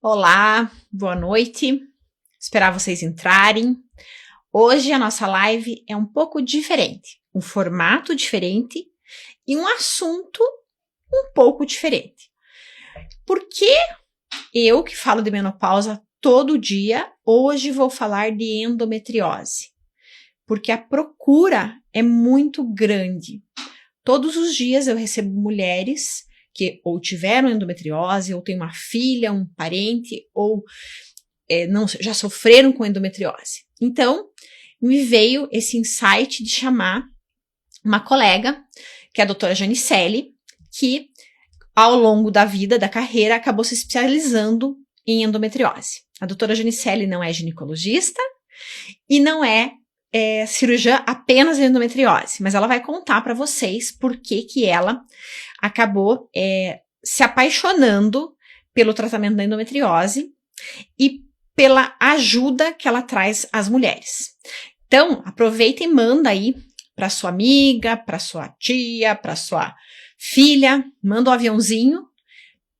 Olá, boa noite. Esperar vocês entrarem. Hoje a nossa live é um pouco diferente, um formato diferente e um assunto um pouco diferente. Por que eu, que falo de menopausa todo dia, hoje vou falar de endometriose? Porque a procura é muito grande. Todos os dias eu recebo mulheres que ou tiveram endometriose, ou têm uma filha, um parente, ou já sofreram com endometriose. Então, me veio esse insight de chamar uma colega, que é a doutora Janicelli, que ao longo da vida, da carreira, acabou se especializando em endometriose. A doutora Janicelli não é ginecologista e não é cirurgiã apenas de endometriose, mas ela vai contar para vocês por que ela acabou se apaixonando pelo tratamento da endometriose e pela ajuda que ela traz às mulheres. Então, aproveita e manda aí para sua amiga, para sua tia, para sua filha, manda um aviãozinho,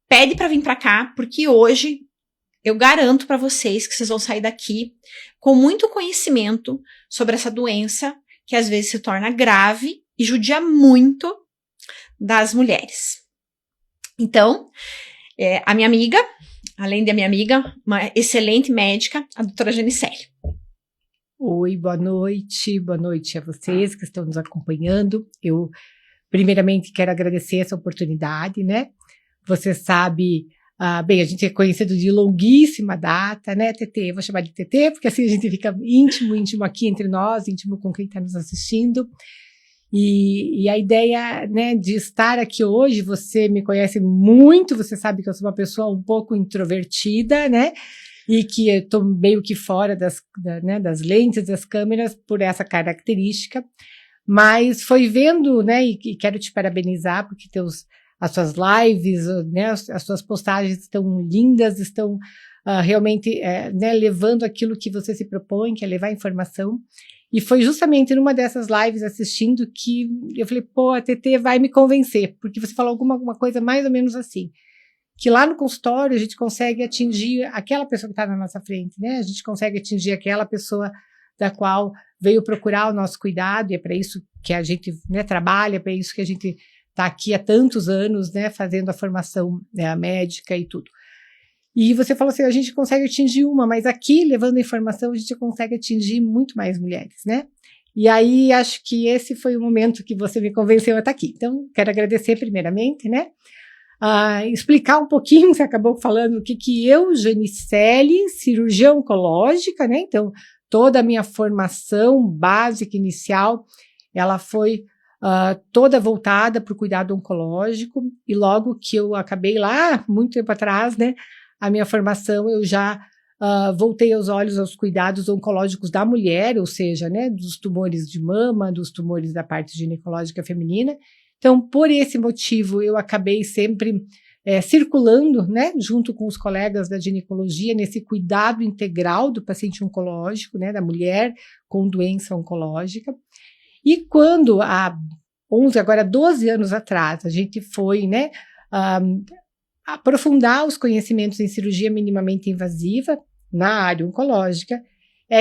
pede para vir para cá, porque hoje eu garanto para vocês que vocês vão sair daqui com muito conhecimento sobre essa doença que às vezes se torna grave e judia muito das mulheres. Então, a minha amiga, além de a minha amiga, uma excelente médica, a doutora Janicelli. Oi, boa noite a vocês que estão nos acompanhando. Eu, primeiramente, quero agradecer essa oportunidade, né? Você sabe, bem, a gente é conhecido de longuíssima data, né, TT? Eu vou chamar de TT, porque assim a gente fica íntimo aqui entre nós, íntimo com quem está nos assistindo. E a ideia, né, de estar aqui hoje, você me conhece muito, você sabe que eu sou uma pessoa um pouco introvertida, né? E que eu estou meio que fora das lentes, das câmeras, por essa característica. Mas foi vendo, né, e quero te parabenizar, porque as suas lives, né, as suas postagens estão lindas, estão realmente né, levando aquilo que você se propõe, que é levar informação. E foi justamente numa dessas lives assistindo que eu falei, pô, a TT vai me convencer, porque você falou alguma coisa mais ou menos assim, que lá no consultório a gente consegue atingir aquela pessoa que está na nossa frente, né? A gente consegue atingir aquela pessoa da qual veio procurar o nosso cuidado, e é para isso que a gente, né, trabalha, é para isso que a gente está aqui há tantos anos, né, fazendo a formação, né, médica e tudo. E você falou assim, a gente consegue atingir mas aqui, levando a informação, a gente consegue atingir muito mais mulheres, né? E aí, acho que esse foi o momento que você me convenceu a estar aqui. Então, quero agradecer primeiramente, né? Explicar um pouquinho, você acabou falando o que eu, Janicelli, cirurgiã oncológica, né? Então, toda a minha formação básica inicial, ela foi toda voltada para o cuidado oncológico, e logo que eu acabei lá, muito tempo atrás, né? A minha formação, eu já voltei os olhos aos cuidados oncológicos da mulher, ou seja, né, dos tumores de mama, dos tumores da parte ginecológica feminina. Então, por esse motivo, eu acabei sempre circulando, né, junto com os colegas da ginecologia, nesse cuidado integral do paciente oncológico, né, da mulher com doença oncológica. E quando, há 12 anos atrás, a gente foi, né, aprofundar os conhecimentos em cirurgia minimamente invasiva na área oncológica,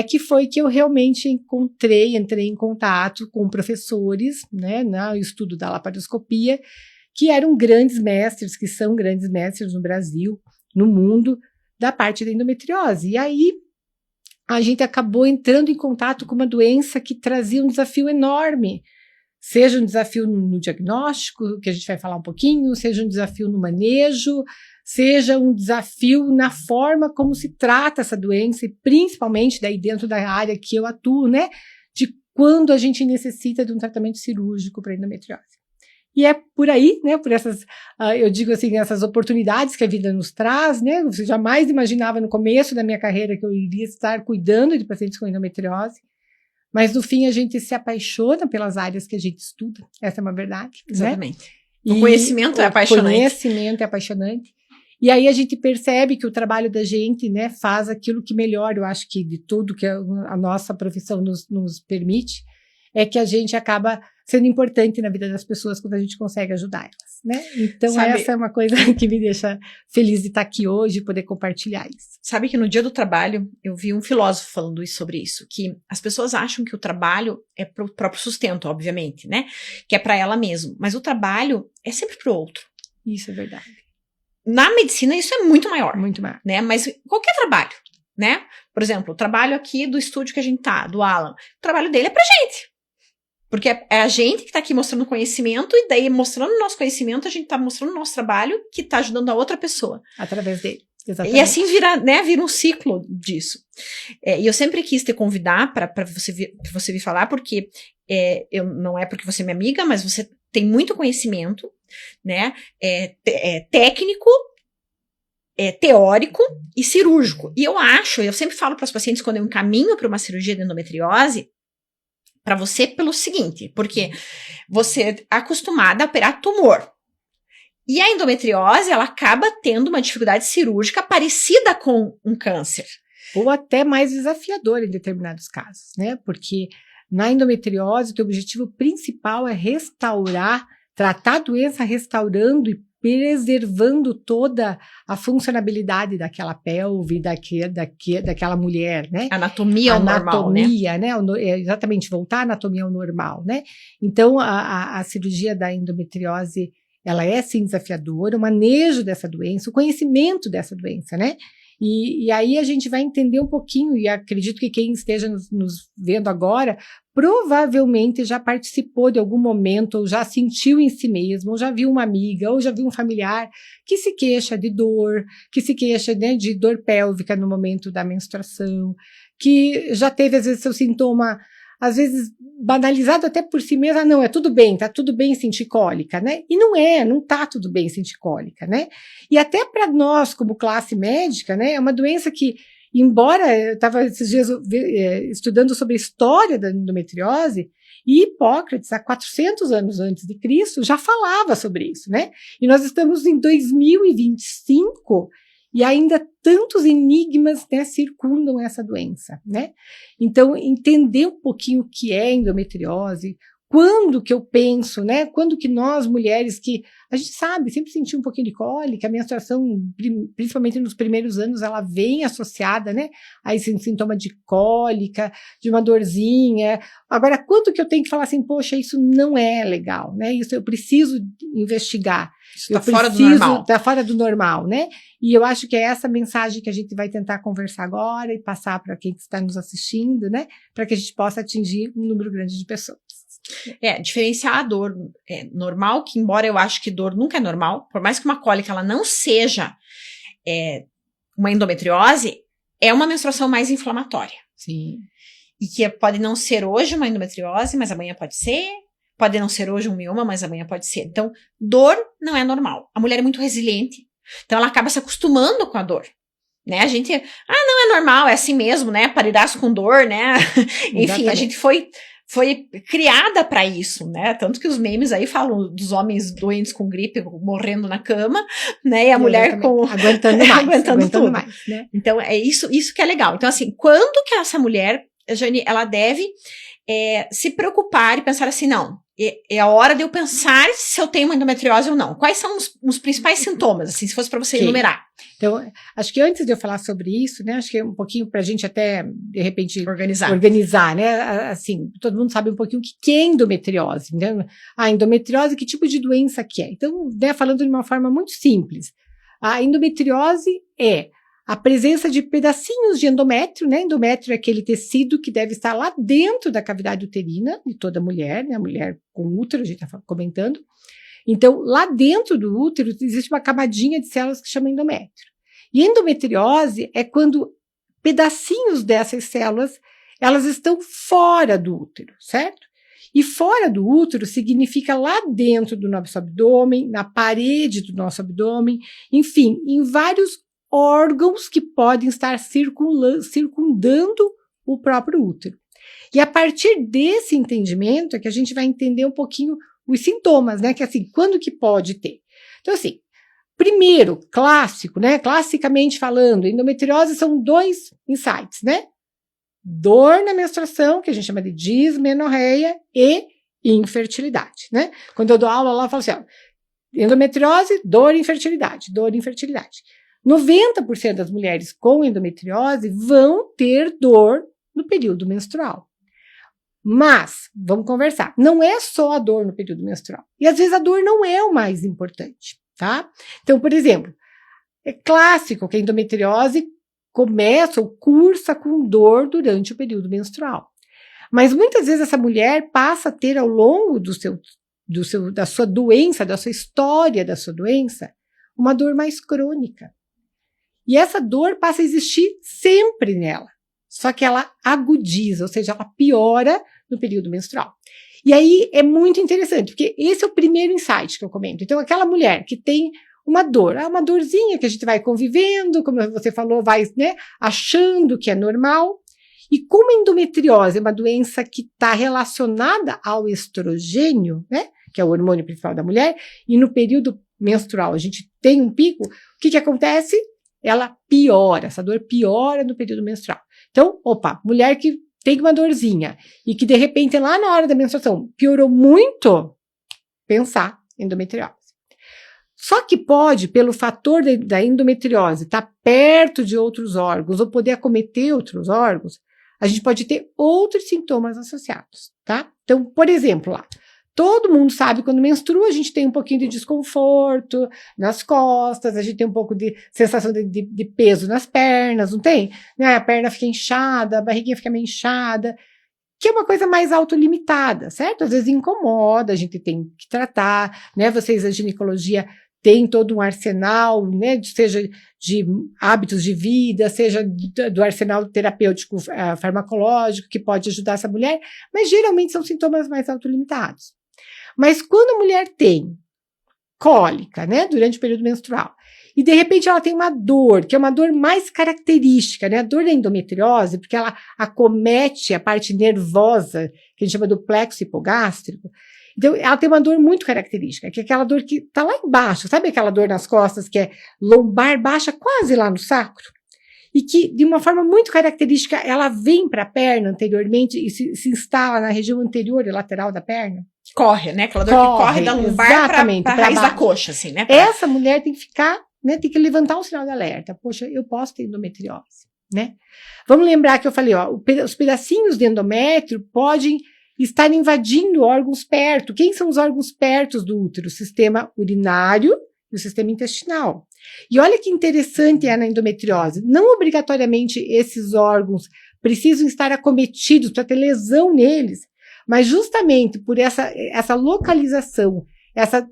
que foi que eu realmente entrei em contato com professores, né, no estudo da laparoscopia, que eram grandes mestres, que são grandes mestres no Brasil, no mundo, da parte da endometriose. E aí a gente acabou entrando em contato com uma doença que trazia um desafio enorme, seja um desafio no diagnóstico, que a gente vai falar um pouquinho, seja um desafio no manejo, seja um desafio na forma como se trata essa doença, e principalmente daí dentro da área que eu atuo, né, de quando a gente necessita de um tratamento cirúrgico para endometriose. E é por aí, né, por essas, eu digo assim, essas oportunidades que a vida nos traz, né, você jamais imaginava no começo da minha carreira que eu iria estar cuidando de pacientes com endometriose, mas no fim a gente se apaixona pelas áreas que a gente estuda, essa é uma verdade. Exatamente. Né? O conhecimento é apaixonante. O conhecimento é apaixonante. E aí a gente percebe que o trabalho da gente, né, faz aquilo que melhor, eu acho que de tudo que a nossa profissão nos permite, é que a gente acaba sendo importante na vida das pessoas quando a gente consegue ajudar elas. né? Então, essa é uma coisa que me deixa feliz de estar aqui hoje e poder compartilhar isso. Sabe que no Dia do Trabalho, eu vi um filósofo falando sobre isso, que as pessoas acham que o trabalho é para o próprio sustento, obviamente, né? Que é para ela mesma. Mas o trabalho é sempre para o outro. Isso é verdade. Na medicina, isso é muito maior. Muito maior. Né? Mas qualquer trabalho, né? Por exemplo, o trabalho aqui do estúdio que a gente tá, do Alan, o trabalho dele é pra gente. Porque é a gente que tá aqui mostrando conhecimento, e daí, mostrando o nosso conhecimento, a gente tá mostrando o nosso trabalho, que tá ajudando a outra pessoa. Através dele. Exatamente. E assim vira um ciclo disso. E eu sempre quis te convidar para você vir falar, porque não é porque você é minha amiga, mas você tem muito conhecimento, né? Técnico, teórico e cirúrgico. E eu sempre falo para os pacientes, quando eu encaminho para uma cirurgia de endometriose, para você pelo seguinte, porque você é acostumada a operar tumor. E a endometriose, ela acaba tendo uma dificuldade cirúrgica parecida com um câncer. Ou até mais desafiador em determinados casos, né? Porque na endometriose, o teu objetivo principal é tratar a doença restaurando e preservando toda a funcionalidade daquela pelve, daquela mulher, né? Anatomia ao normal, né? Exatamente, voltar à anatomia ao normal, né? Então, a cirurgia da endometriose, ela é sim desafiadora, o manejo dessa doença, o conhecimento dessa doença, né? E aí a gente vai entender um pouquinho, e acredito que quem esteja nos vendo agora, provavelmente já participou de algum momento, ou já sentiu em si mesmo, ou já viu uma amiga, ou já viu um familiar que se queixa de dor, que se queixa, né, de dor pélvica no momento da menstruação, que já teve, às vezes, seu sintoma, às vezes, banalizado até por si mesmo, não, tá tudo bem sentir cólica, né? E não tá tudo bem sentir cólica, né? E até para nós, como classe médica, né, é uma doença que, embora eu estava esses dias estudando sobre a história da endometriose, e Hipócrates, há 400 anos antes de Cristo, já falava sobre isso, né? E nós estamos em 2025 e ainda tantos enigmas, né, circundam essa doença, né? Então, entender um pouquinho o que é endometriose, quando que eu penso, né? Quando que nós, mulheres, que a gente sabe, sempre sentiu um pouquinho de cólica, a menstruação, principalmente nos primeiros anos, ela vem associada, né? A esse sintoma de cólica, de uma dorzinha. Agora, quando que eu tenho que falar assim, poxa, isso não é legal, né? Isso eu preciso investigar. Isso tá fora do normal. Tá fora do normal, né? E eu acho que é essa mensagem que a gente vai tentar conversar agora e passar para quem está nos assistindo, né? Para que a gente possa atingir um número grande de pessoas. Diferenciar a dor normal, que embora eu acho que dor nunca é normal, por mais que uma cólica ela não seja uma endometriose, é uma menstruação mais inflamatória. Sim. E que pode não ser hoje uma endometriose, mas amanhã pode ser. Pode não ser hoje um mioma, mas amanhã pode ser. Então, dor não é normal. A mulher é muito resiliente, então ela acaba se acostumando com a dor. Né? A gente, não é normal, é assim mesmo, né? Parirás com dor, né? Enfim, a gente foi criada para isso, né? Tanto que os memes aí falam dos homens doentes com gripe morrendo na cama, né? E a mulher aguentando tudo. Mais, né? Então, é isso que é legal. Então, assim, quando que essa mulher, Jane, ela deve se preocupar e pensar assim, não, é a hora de eu pensar se eu tenho uma endometriose ou não. Quais são os principais sintomas, assim, se fosse para você enumerar? Então, acho que antes de eu falar sobre isso, né, acho que é um pouquinho para a gente até, de repente, organizar, né, assim, todo mundo sabe um pouquinho o que é endometriose, né? A endometriose, que tipo de doença que é? Então, né, falando de uma forma muito simples, a endometriose é a presença de pedacinhos de endométrio, né? Endométrio é aquele tecido que deve estar lá dentro da cavidade uterina de toda mulher, né? A mulher com útero, a gente está comentando. Então, lá dentro do útero existe uma camadinha de células que chama endométrio. E endometriose é quando pedacinhos dessas células, elas estão fora do útero, certo? E fora do útero significa lá dentro do nosso abdômen, na parede do nosso abdômen, enfim, em vários órgãos que podem estar circundando o próprio útero. E a partir desse entendimento é que a gente vai entender um pouquinho os sintomas, né? Que assim, quando que pode ter? Então, assim, primeiro, clássico, né? Classicamente falando, endometriose são 2 insights, né? Dor na menstruação, que a gente chama de dismenorreia, e infertilidade, né? Quando eu dou aula lá, eu falo assim, ó, endometriose, dor e infertilidade, dor e infertilidade. 90% das mulheres com endometriose vão ter dor no período menstrual. Mas, vamos conversar, não é só a dor no período menstrual. E às vezes a dor não é o mais importante, tá? Então, por exemplo, é clássico que a endometriose começa ou cursa com dor durante o período menstrual. Mas muitas vezes essa mulher passa a ter ao longo da sua doença, da sua história da sua doença, uma dor mais crônica. E essa dor passa a existir sempre nela. Só que ela agudiza, ou seja, ela piora no período menstrual. E aí é muito interessante, porque esse é o primeiro insight que eu comento. Então, aquela mulher que tem uma dor, uma dorzinha que a gente vai convivendo, como você falou, vai, né, achando que é normal. E como a endometriose é uma doença que está relacionada ao estrogênio, né, que é o hormônio principal da mulher, e no período menstrual a gente tem um pico, o que acontece? Ela piora, essa dor piora no período menstrual. Então, mulher que tem uma dorzinha e que de repente lá na hora da menstruação piorou muito, pensar em endometriose. Só que pode, pelo fator da endometriose estar perto de outros órgãos ou poder acometer outros órgãos, a gente pode ter outros sintomas associados, tá? Então, por exemplo, lá, todo mundo sabe quando menstrua, a gente tem um pouquinho de desconforto nas costas, a gente tem um pouco de sensação de peso nas pernas, não tem? Né? A perna fica inchada, a barriguinha fica meio inchada, que é uma coisa mais autolimitada, certo? Às vezes incomoda, a gente tem que tratar, né? Vocês, a ginecologia, tem todo um arsenal, né? Seja de hábitos de vida, seja do arsenal terapêutico farmacológico, que pode ajudar essa mulher, mas geralmente são sintomas mais autolimitados. Mas quando a mulher tem cólica, né, durante o período menstrual, e de repente ela tem uma dor, que é uma dor mais característica, né, a dor da endometriose, porque ela acomete a parte nervosa, que a gente chama do plexo hipogástrico, então ela tem uma dor muito característica, que é aquela dor que está lá embaixo, sabe aquela dor nas costas que é lombar baixa, quase lá no sacro? E que, de uma forma muito característica, ela vem para a perna anteriormente e se instala na região anterior e lateral da perna. Corre, né? Aquela dor que corre da lombar para a raiz da coxa, assim, né? Essa mulher tem que ficar, né? Tem que levantar um sinal de alerta. Poxa, eu posso ter endometriose, né? Vamos lembrar que eu falei, os pedacinhos de endométrio podem estar invadindo órgãos perto. Quem são os órgãos perto do útero? O sistema urinário e o sistema intestinal. E olha que interessante é na endometriose. Não obrigatoriamente esses órgãos precisam estar acometidos para ter lesão neles, mas justamente por essa localização, essa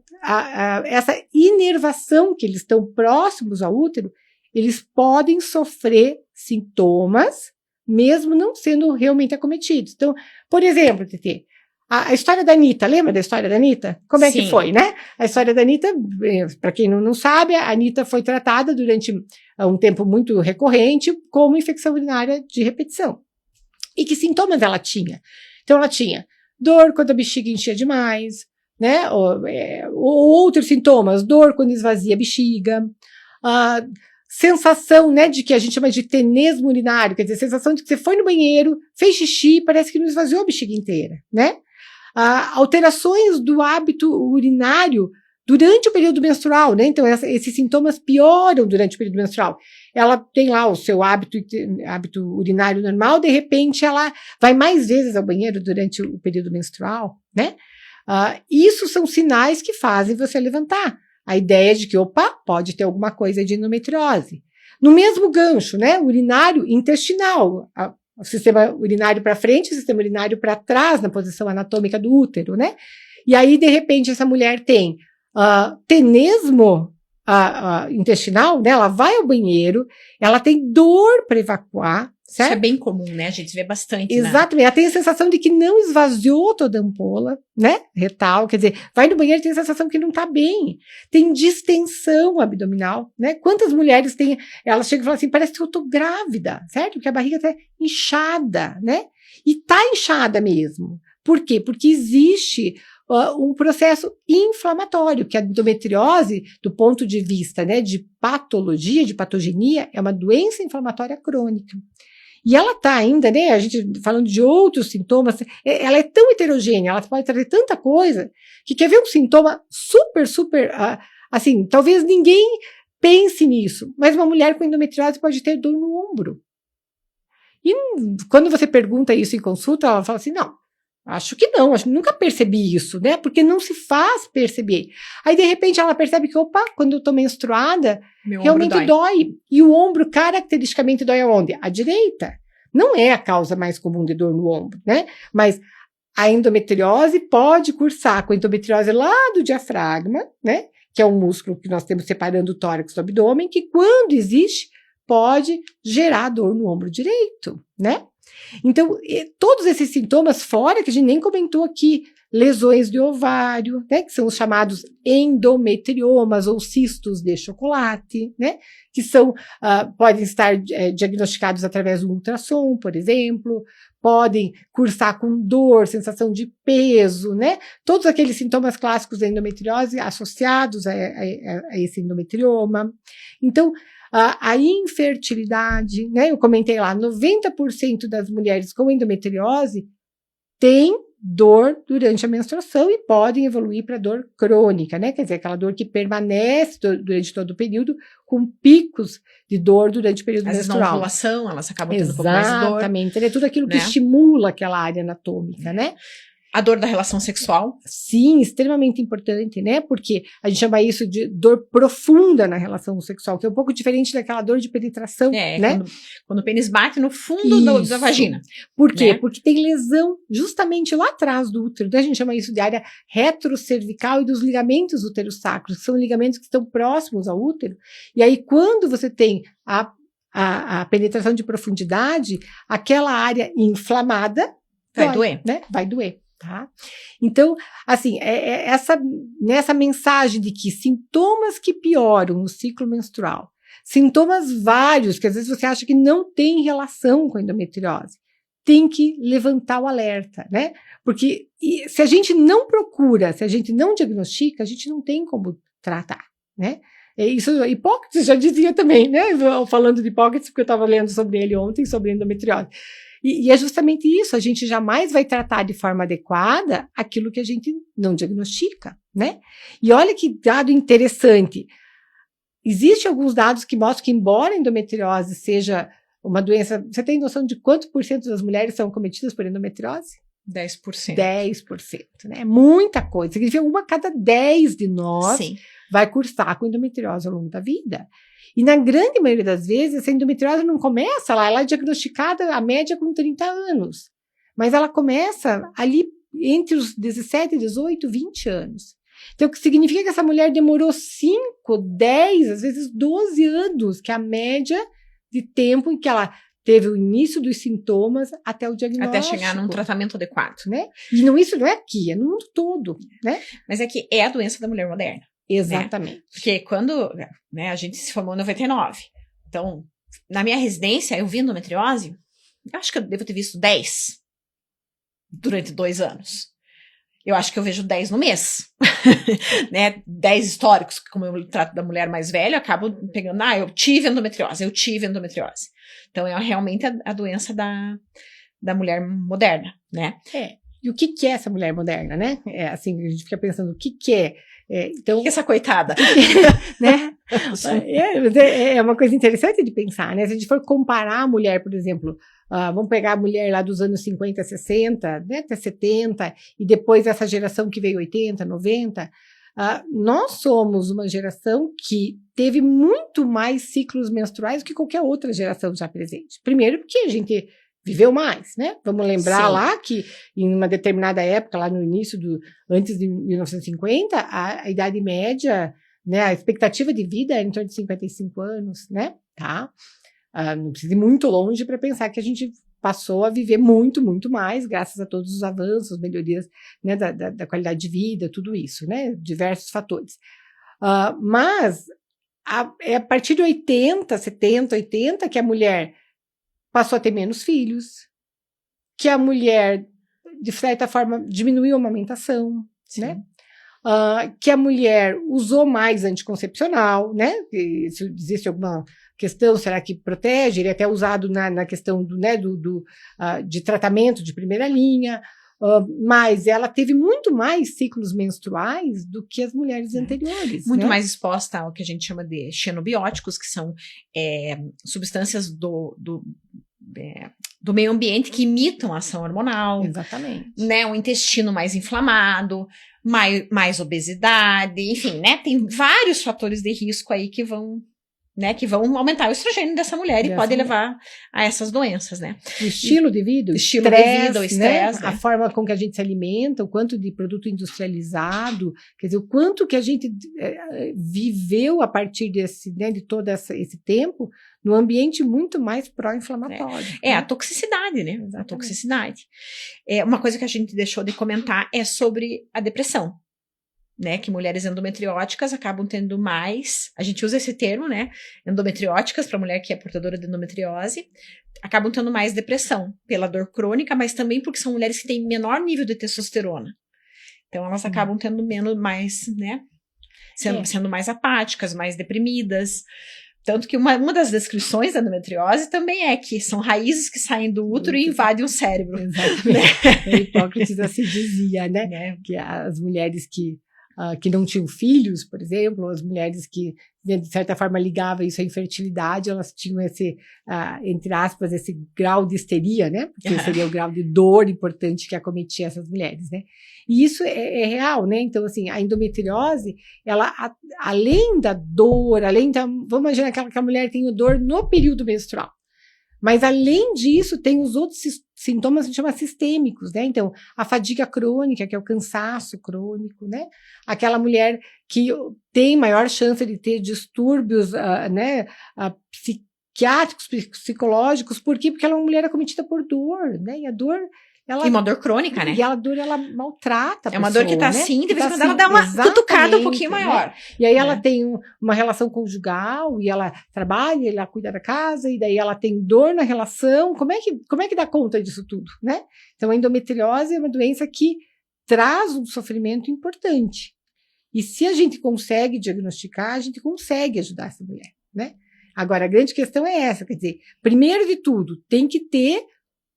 inervação que eles estão próximos ao útero, eles podem sofrer sintomas, mesmo não sendo realmente acometidos. Então, por exemplo, Tetê, a história da Anitta, lembra da história da Anitta? Como é que foi, né? A história da Anitta, para quem não sabe, a Anitta foi tratada durante um tempo muito recorrente como infecção urinária de repetição. E que sintomas ela tinha? Então, ela tinha dor quando a bexiga enchia demais, né? Ou outros sintomas, dor quando esvazia a bexiga, sensação, né, de que a gente chama de tenesmo urinário, quer dizer, sensação de que você foi no banheiro, fez xixi, parece que não esvaziou a bexiga inteira, né? Alterações do hábito urinário durante o período menstrual, né? Então, esses sintomas pioram durante o período menstrual. Ela tem lá o seu hábito urinário normal, de repente ela vai mais vezes ao banheiro durante o período menstrual, né? Isso são sinais que fazem você levantar a ideia de que, pode ter alguma coisa de endometriose. No mesmo gancho, né? Urinário intestinal, o sistema urinário para frente, o sistema urinário para trás, na posição anatômica do útero, né? E aí, de repente, essa mulher tem tenesmo intestinal, né? Ela vai ao banheiro, ela tem dor para evacuar, certo? Isso é bem comum, né? A gente vê bastante. Exatamente. Né? Ela tem a sensação de que não esvaziou toda a ampola, né? Retal, quer dizer, vai no banheiro e tem a sensação que não está bem. Tem distensão abdominal, né? Quantas mulheres têm, elas chegam e falam assim, parece que eu estou grávida, certo? Porque a barriga está inchada, né? E está inchada mesmo. Por quê? Porque existe um processo inflamatório, que a endometriose, do ponto de vista, né, de patologia, de patogenia, é uma doença inflamatória crônica. E ela tá ainda, né, a gente falando de outros sintomas, ela é tão heterogênea, ela pode trazer tanta coisa, que quer ver um sintoma super, assim, talvez ninguém pense nisso, mas uma mulher com endometriose pode ter dor no ombro. E quando você pergunta isso em consulta, ela fala assim, não, acho que não, nunca percebi isso, né? Porque não se faz perceber. Aí, de repente, ela percebe que, opa, quando eu tô menstruada, realmente dói. E o ombro, caracteristicamente, dói aonde? À direita. Não é a causa mais comum de dor no ombro, né? Mas a endometriose pode cursar com a endometriose lá do diafragma, né? Que é um músculo que nós temos separando o tórax do abdômen, que quando existe, pode gerar dor no ombro direito, né? Então, todos esses sintomas, fora que a gente nem comentou aqui, lesões de ovário, né, que são os chamados endometriomas ou cistos de chocolate, né, que são, podem estar diagnosticados através do ultrassom, por exemplo, podem cursar com dor, sensação de peso, né, todos aqueles sintomas clássicos da endometriose associados a esse endometrioma. Então, a infertilidade, né? Eu comentei lá, 90% das mulheres com endometriose têm dor durante a menstruação e podem evoluir para dor crônica, né? Quer dizer, aquela dor que permanece durante todo o período, com picos de dor durante o período menstrual. Na ovulação, elas acabam tendo um pouco mais de dor. Exatamente, é tudo aquilo que estimula aquela área anatômica, né? A dor da relação sexual. Sim, extremamente importante, né? Porque a gente chama isso de dor profunda na relação sexual, que é um pouco diferente daquela dor de penetração, né? Quando o pênis bate no fundo da vagina. Por quê? Né? Porque tem lesão justamente lá atrás do útero. Então a gente chama isso de área retrocervical e dos ligamentos uterosacros, que são ligamentos que estão próximos ao útero. E aí, quando você tem a penetração de profundidade, aquela área inflamada vai doer, né? Vai doer. Tá? Então, assim, nessa mensagem de que sintomas que pioram o ciclo menstrual, sintomas vários, que às vezes você acha que não tem relação com a endometriose, tem que levantar o alerta, né? Porque se a gente não procura, se a gente não diagnostica, a gente não tem como tratar, né? Isso, Hipócrates já dizia também, né? Falando de Hipócrates, porque eu estava lendo sobre ele ontem, sobre endometriose. E é justamente isso, a gente jamais vai tratar de forma adequada aquilo que a gente não diagnostica, né? E olha que dado interessante, existem alguns dados que mostram que, embora a endometriose seja uma doença, você tem noção de quanto por cento das mulheres são cometidas por endometriose? 10%. 10%, né? Muita coisa, significa 1 a cada 10 de nós vai cursar com endometriose ao longo da vida. E na grande maioria das vezes, essa endometriose não começa lá, ela é diagnosticada, a média, com 30 anos. Mas ela começa ali entre os 17, 18, 20 anos. Então, o que significa que essa mulher demorou 5, 10, às vezes 12 anos, que é a média de tempo em que ela teve o início dos sintomas até o diagnóstico. Até chegar num tratamento adequado. Né? E isso não é aqui, é no mundo todo. Né? Mas é que é a doença da mulher moderna. Exatamente. Né? Porque quando a gente se formou em 99, então, na minha residência, eu vi endometriose, eu acho que eu devo ter visto 10 durante 2 anos. Eu acho que eu vejo 10 no mês. Né? 10 históricos, como eu trato da mulher mais velha, eu acabo pegando, eu tive endometriose. Então, é realmente a doença da mulher moderna, né? E o que é essa mulher moderna, né? Assim, a gente fica pensando, o que é? Então, o que é essa coitada? Né? É uma coisa interessante de pensar, né? Se a gente for comparar a mulher, por exemplo, vamos pegar a mulher lá dos anos 50, 60, né, até 70, e depois essa geração que veio 80, 90, nós somos uma geração que teve muito mais ciclos menstruais do que qualquer outra geração já presente. Primeiro porque a gente viveu mais, né? Vamos lembrar lá que em uma determinada época, lá no início antes de 1950, a idade média, né, a expectativa de vida era em torno de 55 anos, né? Tá? Não precisa ir muito longe para pensar que a gente passou a viver muito, muito mais, graças a todos os avanços, melhorias, né, da qualidade de vida, tudo isso, né? Diversos fatores. Mas é a partir de 80, 70, 80 que a mulher passou a ter menos filhos, que a mulher, de certa forma, diminuiu a amamentação, né? Que a mulher usou mais anticoncepcional, né? Se existe alguma questão, será que protege? Ele é até usado na questão de tratamento de primeira linha, mas ela teve muito mais ciclos menstruais do que as mulheres anteriores. Muito né? mais exposta ao que a gente chama de xenobióticos, que são substâncias do meio ambiente que imitam a ação hormonal. Exatamente. Né? O intestino mais inflamado, mais obesidade, enfim, né? Tem vários fatores de risco aí que vão aumentar o estrogênio dessa mulher e pode levar a essas doenças, né? O estilo de vida, o estresse, né? A forma com que a gente se alimenta, o quanto de produto industrializado, quer dizer, o quanto que a gente viveu a partir de todo esse tempo num ambiente muito mais pró-inflamatório. A toxicidade, né? Exatamente. A toxicidade. Uma coisa que a gente deixou de comentar é sobre a depressão. Né, que mulheres endometrióticas acabam tendo mais, a gente usa esse termo, né, endometrióticas para mulher que é portadora de endometriose, acabam tendo mais depressão pela dor crônica, mas também porque são mulheres que têm menor nível de testosterona. Então elas acabam tendo mais, né, sendo mais apáticas, mais deprimidas. Tanto que uma das descrições da endometriose também é que são raízes que saem do útero e invadem o cérebro. Exatamente. Né? Hipócrates assim dizia, né, que as mulheres que não tinham filhos, por exemplo, as mulheres que, de certa forma, ligavam isso à infertilidade, elas tinham esse, entre aspas, esse grau de histeria, né? Porque seria o grau de dor importante que acometia essas mulheres, né? E isso é real, né? Então, assim, a endometriose, ela, além da dor, vamos imaginar que a mulher tem dor no período menstrual. Mas, além disso, tem os outros sintomas que a gente chama sistêmicos, né? Então, a fadiga crônica, que é o cansaço crônico, né? Aquela mulher que tem maior chance de ter distúrbios, psiquiátricos, psicológicos. Por quê? Porque ela é uma mulher acometida por dor, né? E a dor... E uma dor crônica, né? E a dor, ela maltrata a pessoa, É uma dor que tá né? assim, de vez em quando ela dá uma cutucada um pouquinho maior. Né? E aí ela tem uma relação conjugal, e ela trabalha, ela cuida da casa, e daí ela tem dor na relação. Como é que dá conta disso tudo, né? Então, a endometriose é uma doença que traz um sofrimento importante. E se a gente consegue diagnosticar, a gente consegue ajudar essa mulher, né? Agora, a grande questão é essa, quer dizer, primeiro de tudo, tem que ter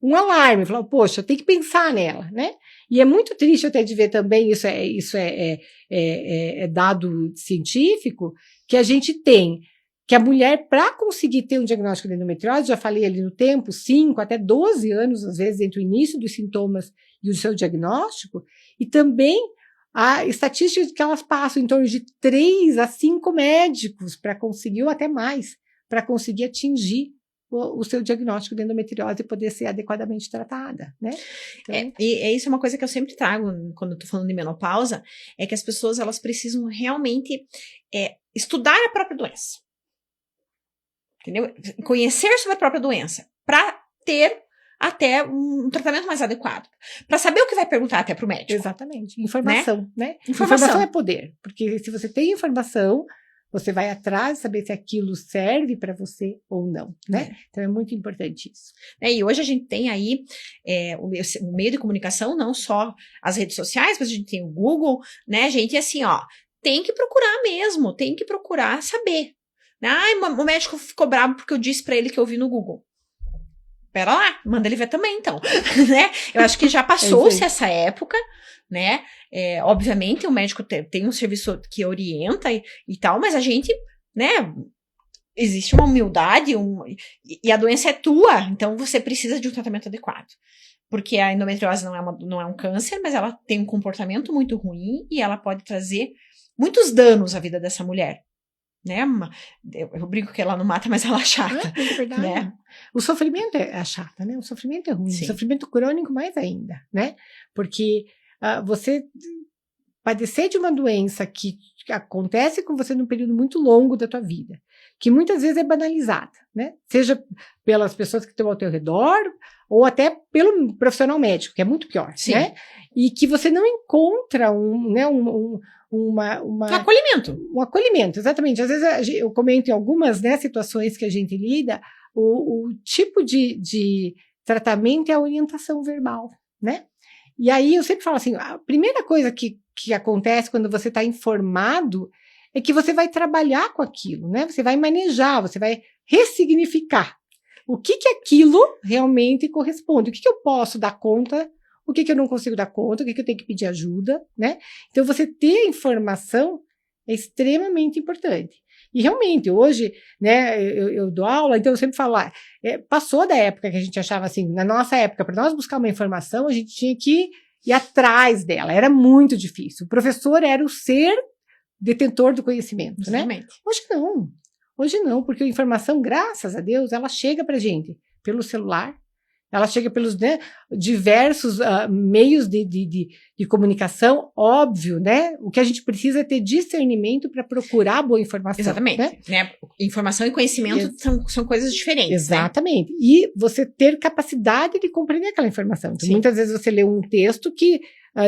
um alarme, falar, poxa, tem que pensar nela, né? E é muito triste até de ver também, isso é dado científico, que a gente tem, que a mulher, para conseguir ter um diagnóstico de endometriose, já falei ali no tempo, 5 até 12 anos, às vezes, entre o início dos sintomas e o seu diagnóstico, e também a estatística que elas passam em torno de 3 a 5 médicos para conseguir, ou até mais, para conseguir atingir o seu diagnóstico de endometriose e poder ser adequadamente tratada, né? Então, isso é uma coisa que eu sempre trago quando eu tô falando de menopausa, é que as pessoas, elas precisam realmente estudar a própria doença. Entendeu? Conhecer sobre a própria doença, para ter até um tratamento mais adequado. Para saber o que vai perguntar até pro médico. Exatamente. Informação, né? Informação. Informação é poder, porque se você tem informação, você vai atrás de saber se aquilo serve para você ou não, né? Então é muito importante isso. E hoje a gente tem aí o meio de comunicação, não só as redes sociais, mas a gente tem o Google, né, gente? E assim, tem que procurar mesmo, tem que procurar saber. O médico ficou bravo porque eu disse para ele que eu vi no Google. Pera lá, manda ele ver também, então, né? Eu acho que já passou-se essa época, né? Obviamente o médico tem um serviço que orienta e tal, mas a gente, né? Existe uma humildade e a doença é tua, então você precisa de um tratamento adequado. Porque a endometriose não é um câncer, mas ela tem um comportamento muito ruim e ela pode trazer muitos danos à vida dessa mulher. Né? Eu brinco que ela não mata, mas ela achata. É verdade. Né? O sofrimento é chata, né? O sofrimento é ruim. Sim. O sofrimento crônico mais ainda, né? Porque você padecer de uma doença que acontece com você num período muito longo da tua vida, que muitas vezes é banalizada, né? Seja pelas pessoas que estão ao teu redor, ou até pelo profissional médico, que é muito pior, Sim. né? E que você não encontra um acolhimento. Um acolhimento, exatamente. Às vezes eu comento em algumas, né, situações que a gente lida, o tipo de tratamento é a orientação verbal, né? E aí eu sempre falo assim, a primeira coisa que acontece quando você está informado é que você vai trabalhar com aquilo, né? Você vai manejar, você vai ressignificar o que aquilo realmente corresponde, o que eu posso dar conta, o que eu não consigo dar conta, o que eu tenho que pedir ajuda, né? Então, você ter informação é extremamente importante. E realmente, hoje, né, eu dou aula, então eu sempre falo, passou da época que a gente achava assim, na nossa época, para nós buscar uma informação, a gente tinha que ir atrás dela, era muito difícil. O professor era o ser detentor do conhecimento, Exatamente. Né? Hoje não, porque a informação, graças a Deus, ela chega pra gente pelo celular, ela chega pelos, né, diversos meios de comunicação, óbvio, né? O que a gente precisa é ter discernimento para procurar boa informação. Exatamente. Né? Informação e conhecimento são coisas diferentes. Exatamente. Né? E você ter capacidade de compreender aquela informação. Então, muitas vezes você lê um texto que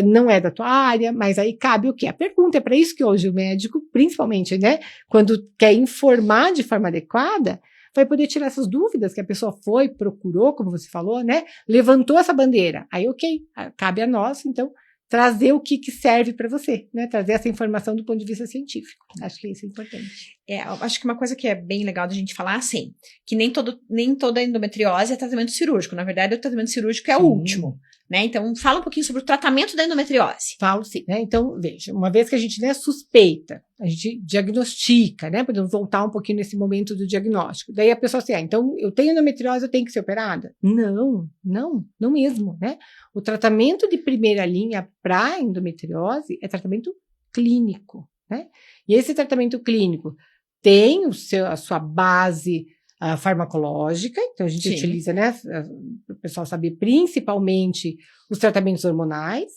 não é da tua área, mas aí cabe o quê? A pergunta. É para isso que hoje o médico, principalmente, né, quando quer informar de forma adequada, vai poder tirar essas dúvidas que a pessoa procurou, como você falou, né? Levantou essa bandeira. Aí, ok, cabe a nós, então, trazer o que serve para você, né? Trazer essa informação do ponto de vista científico. Acho que isso é importante. Acho que uma coisa que é bem legal da gente falar, assim, que nem toda endometriose é tratamento cirúrgico. Na verdade, o tratamento cirúrgico é o último, né? Então, fala um pouquinho sobre o tratamento da endometriose. Falo sim, né? Então, veja, uma vez que a gente, né, suspeita, a gente diagnostica, né? Podemos voltar um pouquinho nesse momento do diagnóstico. Daí a pessoa assim, então eu tenho endometriose, eu tenho que ser operada? Não mesmo, né? O tratamento de primeira linha para endometriose é tratamento clínico, né? E esse tratamento clínico tem a sua base farmacológica, então a gente utiliza, né, para o pessoal saber, principalmente os tratamentos hormonais,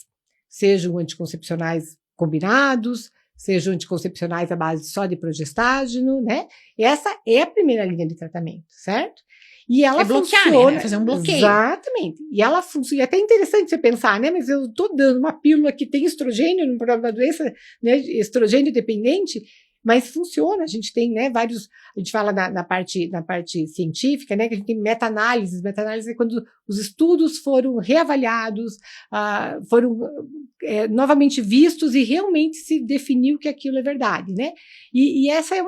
sejam anticoncepcionais combinados, sejam anticoncepcionais à base só de progestágeno, né? Essa é a primeira linha de tratamento, certo? E ela funciona, né? Fazer um bloqueio. Exatamente. E ela funciona. E é até interessante você pensar, né? Mas eu estou dando uma pílula que tem estrogênio no problema da doença, né? Estrogênio dependente. Mas funciona, a gente tem, né, vários, a gente fala na parte científica, né, que a gente tem meta-análises. Meta-análise é quando os estudos foram reavaliados, foram novamente vistos e realmente se definiu que aquilo é verdade, né? E essa é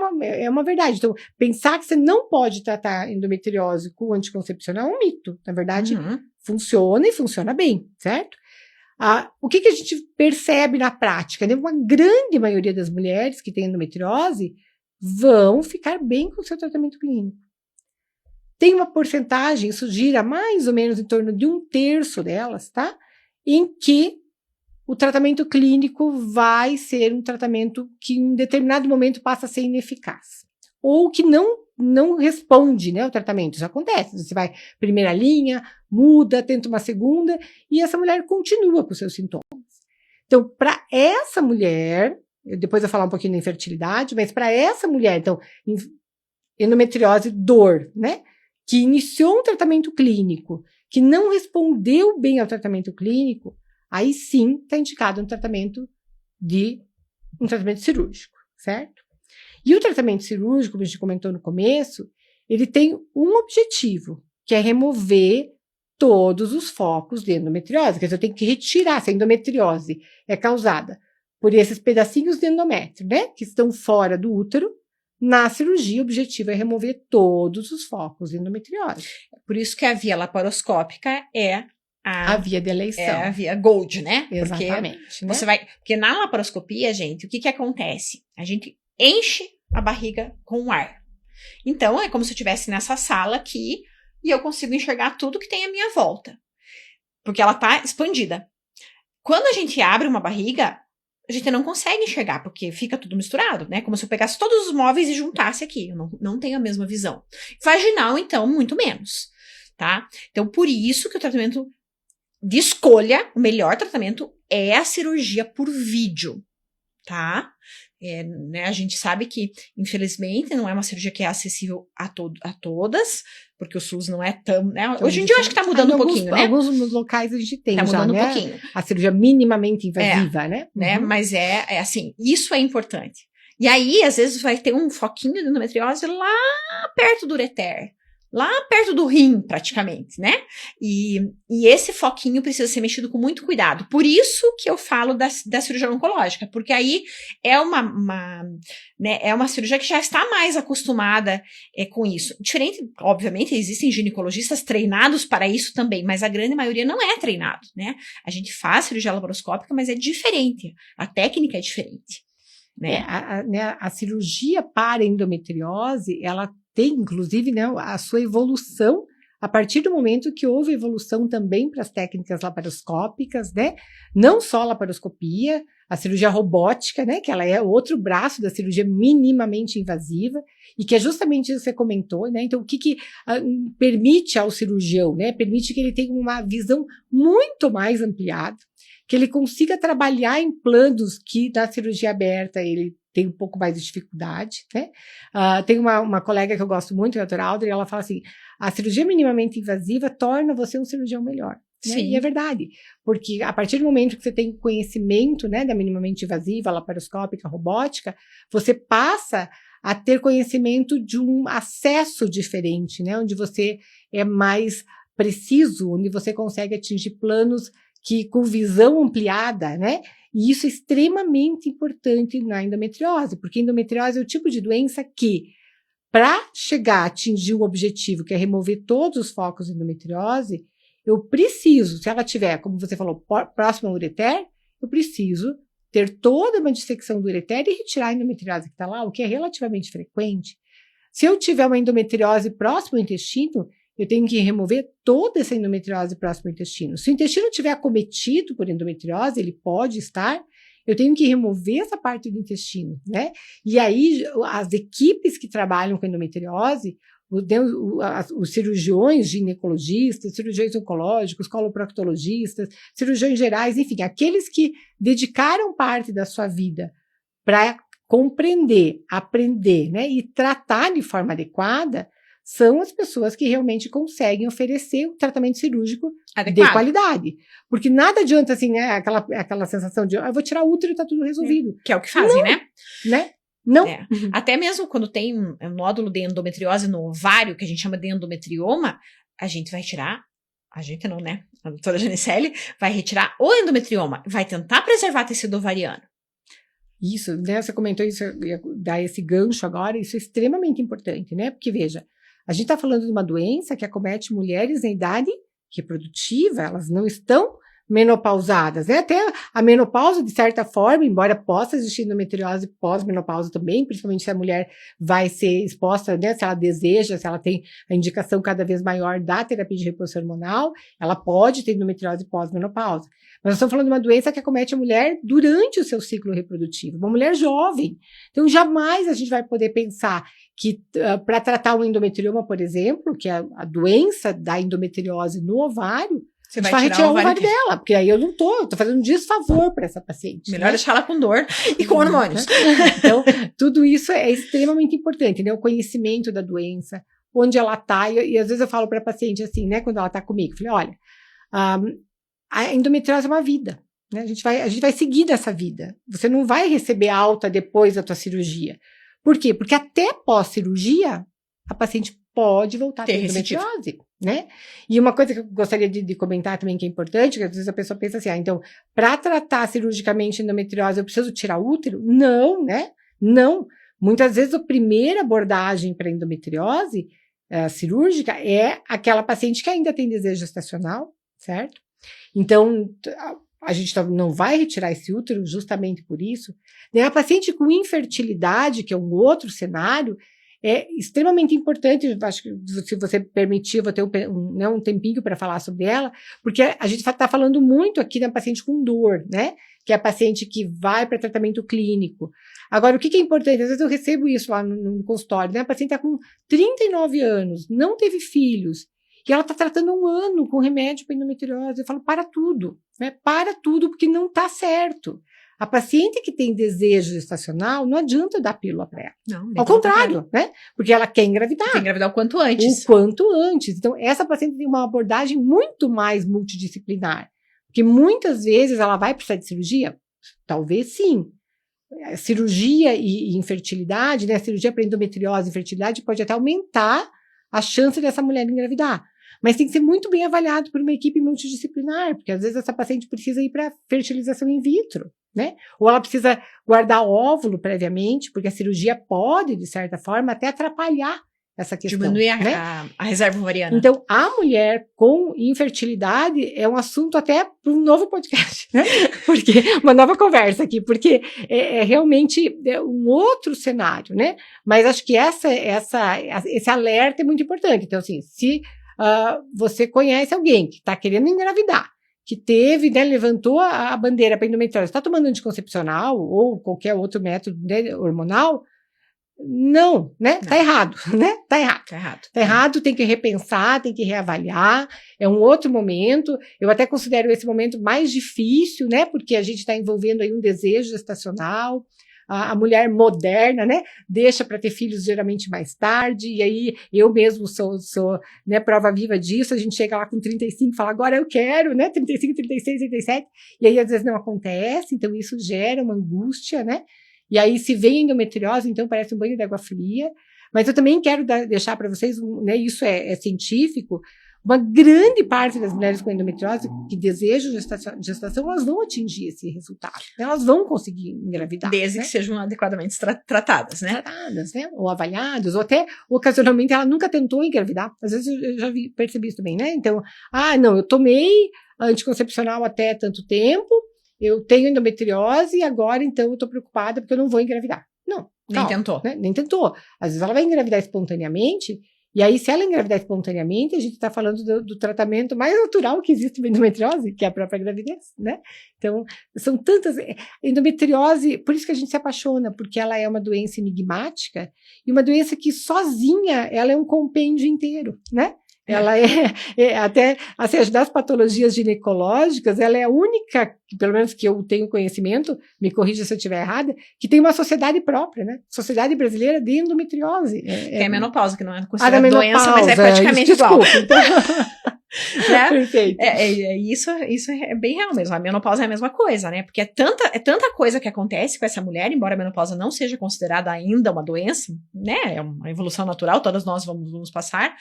uma verdade. Então, pensar que você não pode tratar endometriose com anticoncepcional é um mito. Na verdade, funciona e funciona bem, certo? O que a gente percebe na prática? Né? Uma grande maioria das mulheres que têm endometriose vão ficar bem com o seu tratamento clínico. Tem uma porcentagem, isso gira mais ou menos em torno de 1/3 delas, tá? Em que o tratamento clínico vai ser um tratamento que em um determinado momento passa a ser ineficaz. Ou que não responde, né, ao tratamento. Isso acontece. Você vai primeira linha, muda, tenta uma segunda, e essa mulher continua com os seus sintomas. Então, para essa mulher, depois eu vou falar um pouquinho da infertilidade, mas para essa mulher, então, endometriose, dor, né, que iniciou um tratamento clínico, que não respondeu bem ao tratamento clínico, aí sim está indicado um tratamento cirúrgico, certo? E o tratamento cirúrgico, como a gente comentou no começo, ele tem um objetivo, que é remover todos os focos de endometriose. Quer dizer, eu tenho que retirar, se a endometriose é causada por esses pedacinhos de endométrio, né, que estão fora do útero. Na cirurgia, o objetivo é remover todos os focos de endometriose. Por isso que a via laparoscópica é a via de eleição. É a via gold, né? Exatamente. Porque, né? Porque na laparoscopia, gente, o que acontece? A gente enche a barriga com ar. Então, é como se eu estivesse nessa sala aqui e eu consigo enxergar tudo que tem à minha volta. Porque ela tá expandida. Quando a gente abre uma barriga, a gente não consegue enxergar, porque fica tudo misturado, né? Como se eu pegasse todos os móveis e juntasse aqui. Eu não tenho a mesma visão. Vaginal, então, muito menos, tá? Então, por isso que o tratamento de escolha, o melhor tratamento é a cirurgia por vídeo, tá? Né, a gente sabe que, infelizmente, não é uma cirurgia que é acessível a todas, porque o SUS não é tão... Né? Hoje em dia eu acho que tá mudando um pouquinho, né? Alguns locais a gente tem tá já, mudando né? um pouquinho. A cirurgia minimamente invasiva, né? Né? Mas é assim, isso é importante. E aí, às vezes, vai ter um foquinho de endometriose lá perto do ureter, lá perto do rim, praticamente, né? E esse foquinho precisa ser mexido com muito cuidado. Por isso que eu falo da cirurgia oncológica, porque aí é né, é uma cirurgia que já está mais acostumada com isso. Diferente, obviamente, existem ginecologistas treinados para isso também, mas a grande maioria não é treinado, né? A gente faz cirurgia laparoscópica, mas é diferente. A técnica é diferente, né? A cirurgia para endometriose, ela tem, inclusive, né, a sua evolução a partir do momento que houve evolução também para as técnicas laparoscópicas, né? Não só a laparoscopia, a cirurgia robótica, né? Que ela é outro braço da cirurgia minimamente invasiva, e que é justamente isso que você comentou, né? Então, o que permite ao cirurgião, né? Permite que ele tenha uma visão muito mais ampliada, que ele consiga trabalhar em planos que na cirurgia aberta ele tem um pouco mais de dificuldade, né? Tem uma colega que eu gosto muito, a doutora Audrey, ela fala assim, a cirurgia minimamente invasiva torna você um cirurgião melhor. Né? Sim. E é verdade, porque a partir do momento que você tem conhecimento, né, da minimamente invasiva, laparoscópica, robótica, você passa a ter conhecimento de um acesso diferente, né, onde você é mais preciso, onde você consegue atingir planos que com visão ampliada, né? E isso é extremamente importante na endometriose, porque endometriose é o tipo de doença que, para chegar a atingir o objetivo, que é remover todos os focos de endometriose, eu preciso, se ela tiver, como você falou, próximo ao ureter, eu preciso ter toda uma dissecção do ureter e retirar a endometriose que está lá, o que é relativamente frequente. Se eu tiver uma endometriose próximo ao intestino, eu tenho que remover toda essa endometriose próximo ao intestino. Se o intestino estiver acometido por endometriose, ele pode estar, eu tenho que remover essa parte do intestino, né? E aí, as equipes que trabalham com endometriose, os cirurgiões ginecologistas, cirurgiões oncológicos, coloproctologistas, cirurgiões gerais, enfim, aqueles que dedicaram parte da sua vida para compreender, aprender, né, e tratar de forma adequada, são as pessoas que realmente conseguem oferecer o tratamento cirúrgico adequado, de qualidade. Porque nada adianta, assim, né, aquela sensação de, eu vou tirar o útero e tá tudo resolvido. Que é o que fazem, né? Não. É. Até mesmo quando tem um nódulo de endometriose no ovário, que a gente chama de endometrioma, a gente vai tirar, a gente não, né? A doutora Janicelli vai retirar o endometrioma, vai tentar preservar tecido ovariano. Isso, né? Você comentou isso, eu ia dar esse gancho agora, isso é extremamente importante, né? Porque, veja, a gente está falando de uma doença que acomete mulheres em idade reprodutiva, elas não estão menopausadas, né? Até a menopausa, de certa forma, embora possa existir endometriose pós-menopausa também, principalmente se a mulher vai ser exposta, né? Se ela deseja, se ela tem a indicação cada vez maior da terapia de reposição hormonal, ela pode ter endometriose pós-menopausa. Mas nós estamos falando de uma doença que acomete a mulher durante o seu ciclo reprodutivo, uma mulher jovem. Então, jamais a gente vai poder pensar que para tratar um endometrioma, por exemplo, que é a doença da endometriose no ovário, você vai retirar o ovário dela, porque aí eu não tô fazendo um desfavor para essa paciente. Melhor deixar ela com dor e com hormônios. Então, tudo isso é extremamente importante, né? O conhecimento da doença, onde ela tá, e às vezes eu falo para a paciente assim, né? Quando ela tá comigo, eu falei, olha, a endometriose é uma vida, né? A gente vai seguir dessa vida. Você não vai receber alta depois da tua cirurgia. Por quê? Porque até pós-cirurgia, a paciente pode voltar a ter endometriose, né? E uma coisa que eu gostaria de comentar também que é importante, que às vezes a pessoa pensa assim, então, para tratar cirurgicamente endometriose, eu preciso tirar o útero? Não, né? Não. Muitas vezes a primeira abordagem para endometriose cirúrgica é aquela paciente que ainda tem desejo gestacional, certo? Então, a gente não vai retirar esse útero justamente por isso. A paciente com infertilidade, que é um outro cenário, é extremamente importante, acho que se você permitir, vou ter um tempinho para falar sobre ela, porque a gente está falando muito aqui da paciente com dor, né? Que é a paciente que vai para tratamento clínico. Agora, o que é importante? Às vezes eu recebo isso lá no consultório, né? A paciente está com 39 anos, não teve filhos, e ela está tratando 1 ano com remédio para endometriose. Eu falo, para tudo, né? Para tudo, porque não está certo. A paciente que tem desejo gestacional, não adianta dar pílula para ela. Não, ao contrário, né? Porque ela quer engravidar. Quer engravidar o quanto antes. O quanto antes. Então, essa paciente tem uma abordagem muito mais multidisciplinar. Porque muitas vezes ela vai precisar de cirurgia? Talvez sim. Cirurgia e infertilidade, né? Cirurgia para endometriose e infertilidade pode até aumentar a chance dessa mulher engravidar. Mas tem que ser muito bem avaliado por uma equipe multidisciplinar, porque às vezes essa paciente precisa ir para fertilização in vitro, né? Ou ela precisa guardar óvulo previamente, porque a cirurgia pode, de certa forma, até atrapalhar essa questão. Diminuir né? a reserva ovariana. Então, a mulher com infertilidade é um assunto até para um novo podcast, né? Porque, uma nova conversa aqui, porque é realmente um outro cenário, né? Mas acho que esse alerta é muito importante. Então, assim, se você conhece alguém que está querendo engravidar, que teve, né, levantou a bandeira para endometriose, está tomando anticoncepcional ou qualquer outro método, né, hormonal, não, né? Tá errado, né? Tá errado, tem que repensar, tem que reavaliar, é um outro momento. Eu até considero esse momento mais difícil, né? Porque a gente está envolvendo aí um desejo gestacional, a mulher moderna, né? Deixa para ter filhos geralmente mais tarde, e aí eu mesmo sou né, prova viva disso. A gente chega lá com 35 e fala, agora eu quero, né? 35, 36, 37, e aí às vezes não acontece, então isso gera uma angústia, né? E aí, se vem endometriose, então parece um banho de água fria. Mas eu também quero deixar para vocês, né, isso é científico, uma grande parte das mulheres com endometriose que desejam gestação, elas vão atingir esse resultado. Elas vão conseguir engravidar. Desde, né, que sejam adequadamente tratadas, né? Tratadas, né? Ou avaliadas, ou até, ocasionalmente, ela nunca tentou engravidar. Às vezes eu já percebi isso também, né? Então, não, eu tomei anticoncepcional até tanto tempo, eu tenho endometriose e agora, então, eu tô preocupada porque eu não vou engravidar. Não. Nem tentou. Né? Nem tentou. Às vezes ela vai engravidar espontaneamente, e aí, se ela engravidar espontaneamente, a gente está falando do tratamento mais natural que existe para endometriose, que é a própria gravidez, né? Então, são tantas... Endometriose, por isso que a gente se apaixona, porque ela é uma doença enigmática, e uma doença que sozinha, ela é um compêndio inteiro, né? Ela até, assim, das patologias ginecológicas, ela é a única, pelo menos que eu tenho conhecimento, me corrija se eu estiver errada, que tem uma sociedade própria, né? Sociedade Brasileira de Endometriose. Tem a menopausa, que não é considerada doença, mas é praticamente igual. Então... né? Perfeito. Isso é bem real mesmo. A menopausa é a mesma coisa, né? Porque é tanta coisa que acontece com essa mulher, embora a menopausa não seja considerada ainda uma doença, né? É uma evolução natural, todas nós vamos passar,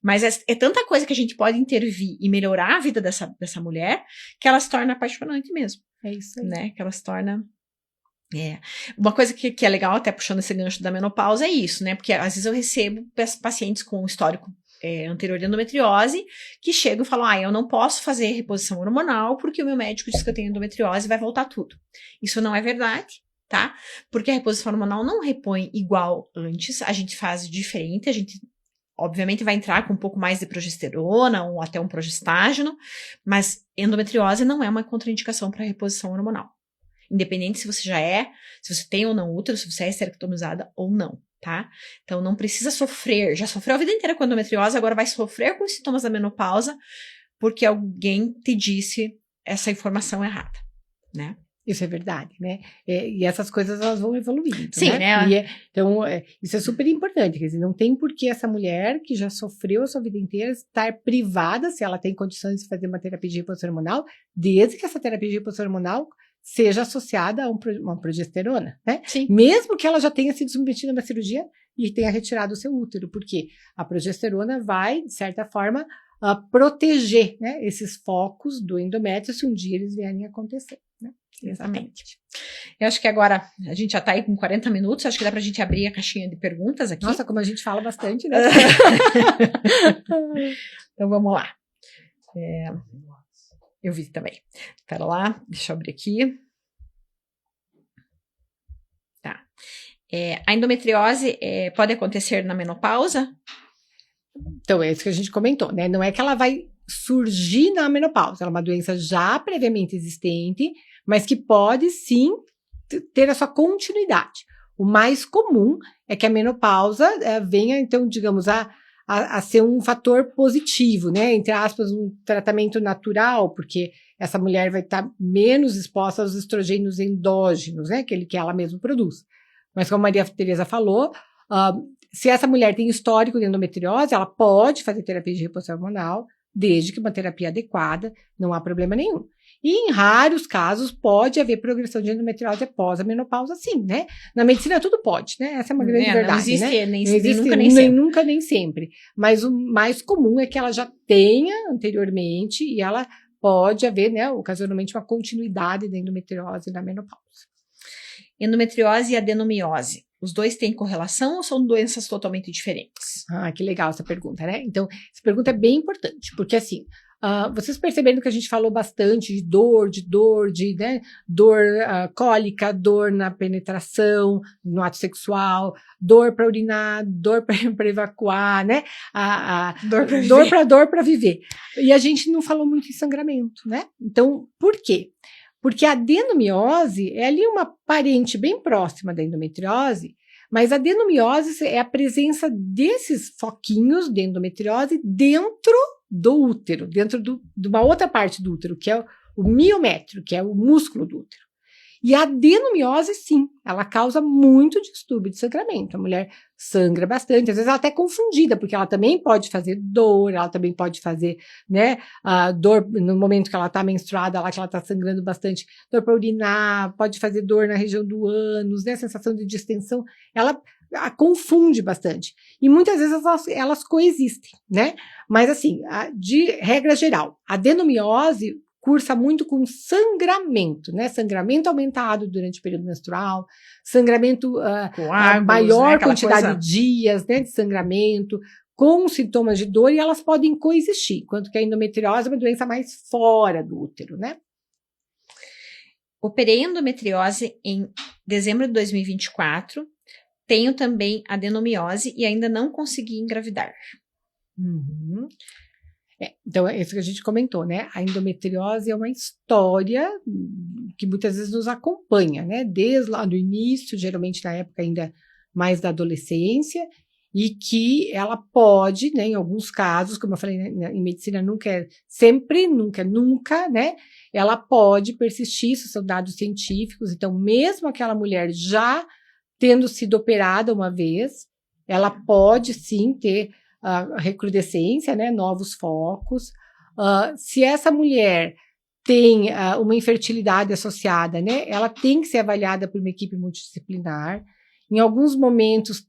mas é tanta coisa que a gente pode intervir e melhorar a vida dessa mulher, que ela se torna apaixonante mesmo. É isso aí. Né? Que ela se torna... Uma coisa que é legal, até puxando esse gancho da menopausa, é isso, né? Porque às vezes eu recebo pacientes com histórico anterior de endometriose, que chegam e falam, eu não posso fazer reposição hormonal porque o meu médico disse que eu tenho endometriose e vai voltar tudo. Isso não é verdade, tá? Porque a reposição hormonal não repõe igual antes, a gente faz diferente, a gente obviamente vai entrar com um pouco mais de progesterona ou até um progestágeno, mas endometriose não é uma contraindicação para reposição hormonal. Independente se você tem ou não útero, se você é esterectomizada ou não. Tá? Então não precisa sofrer, já sofreu a vida inteira com endometriose, agora vai sofrer com os sintomas da menopausa porque alguém te disse essa informação errada, né? Isso é verdade, né? E essas coisas elas vão evoluindo. Sim, né? Então, isso é super importante. Quer dizer, não tem por que essa mulher que já sofreu a sua vida inteira estar privada, se ela tem condições de fazer uma terapia de reposição hormonal, desde que essa terapia de reposição hormonal seja associada a uma progesterona, né? Sim. Mesmo que ela já tenha sido submetida a uma cirurgia e tenha retirado o seu útero, porque a progesterona vai, de certa forma, proteger, né, esses focos do endométrio se um dia eles vierem a acontecer, né? Exatamente. Eu acho que agora a gente já tá aí com 40 minutos, acho que dá pra gente abrir a caixinha de perguntas aqui. Nossa, como a gente fala bastante, né? Então vamos lá. Eu vi também. Espera lá, deixa eu abrir aqui. Tá. A endometriose pode acontecer na menopausa? Então, é isso que a gente comentou, né? Não é que ela vai surgir na menopausa, ela é uma doença já previamente existente, mas que pode sim ter a sua continuidade. O mais comum é que a menopausa venha, então, digamos, a ser um fator positivo, né? Entre aspas, um tratamento natural, porque essa mulher vai estar menos exposta aos estrogênios endógenos, né? Que ela mesma produz. Mas como a Maria Tereza falou, se essa mulher tem histórico de endometriose, ela pode fazer terapia de reposição hormonal, desde que uma terapia adequada, não há problema nenhum. E em raros casos pode haver progressão de endometriose após a menopausa, sim, né? Na medicina tudo pode, né? Essa é uma grande verdade, não existe, né? nem, Não existe nunca, nem sempre. Nunca, nem sempre. Mas o mais comum é que ela já tenha anteriormente e ela pode haver, né, ocasionalmente uma continuidade da endometriose na menopausa. Endometriose e adenomiose, os dois têm correlação ou são doenças totalmente diferentes? Ah, que legal essa pergunta, né? Então, essa pergunta é bem importante, porque assim, vocês perceberam que a gente falou bastante de dor, né, dor cólica, dor na penetração, no ato sexual, dor para urinar, dor para evacuar, né? Dor para viver. E a gente não falou muito em sangramento, né? Então, por quê? Porque a adenomiose é ali uma parente bem próxima da endometriose, mas a adenomiose é a presença desses foquinhos de endometriose dentro do útero, dentro de uma outra parte do útero, que é o miométrio, que é o músculo do útero. E a adenomiose, sim, ela causa muito distúrbio de sangramento. A mulher sangra bastante, às vezes ela até é confundida, porque ela também pode fazer dor, ela também pode fazer, né, dor no momento que ela está menstruada, lá que ela está sangrando bastante, dor para urinar, pode fazer dor na região do ânus, né, sensação de distensão, ela a confunde bastante. E muitas vezes elas coexistem, né? Mas assim, de regra geral, a adenomiose cursa muito com sangramento, né? Sangramento aumentado durante o período menstrual, sangramento com árvores, maior, né? quantidade de dias, né, de sangramento, com sintomas de dor, e elas podem coexistir, enquanto que a endometriose é uma doença mais fora do útero, né? Operei endometriose em dezembro de 2024, tenho também adenomiose e ainda não consegui engravidar. Uhum. Então, é isso que a gente comentou, né? A endometriose é uma história que muitas vezes nos acompanha, né? Desde lá do início, geralmente na época ainda mais da adolescência, e que ela pode, né, em alguns casos, como eu falei, né, em medicina nunca é sempre, nunca, né? Ela pode persistir, isso são dados científicos, então mesmo aquela mulher já tendo sido operada uma vez, ela pode sim ter recrudescência, né, novos focos. Se essa mulher tem uma infertilidade associada, né, ela tem que ser avaliada por uma equipe multidisciplinar. Em alguns momentos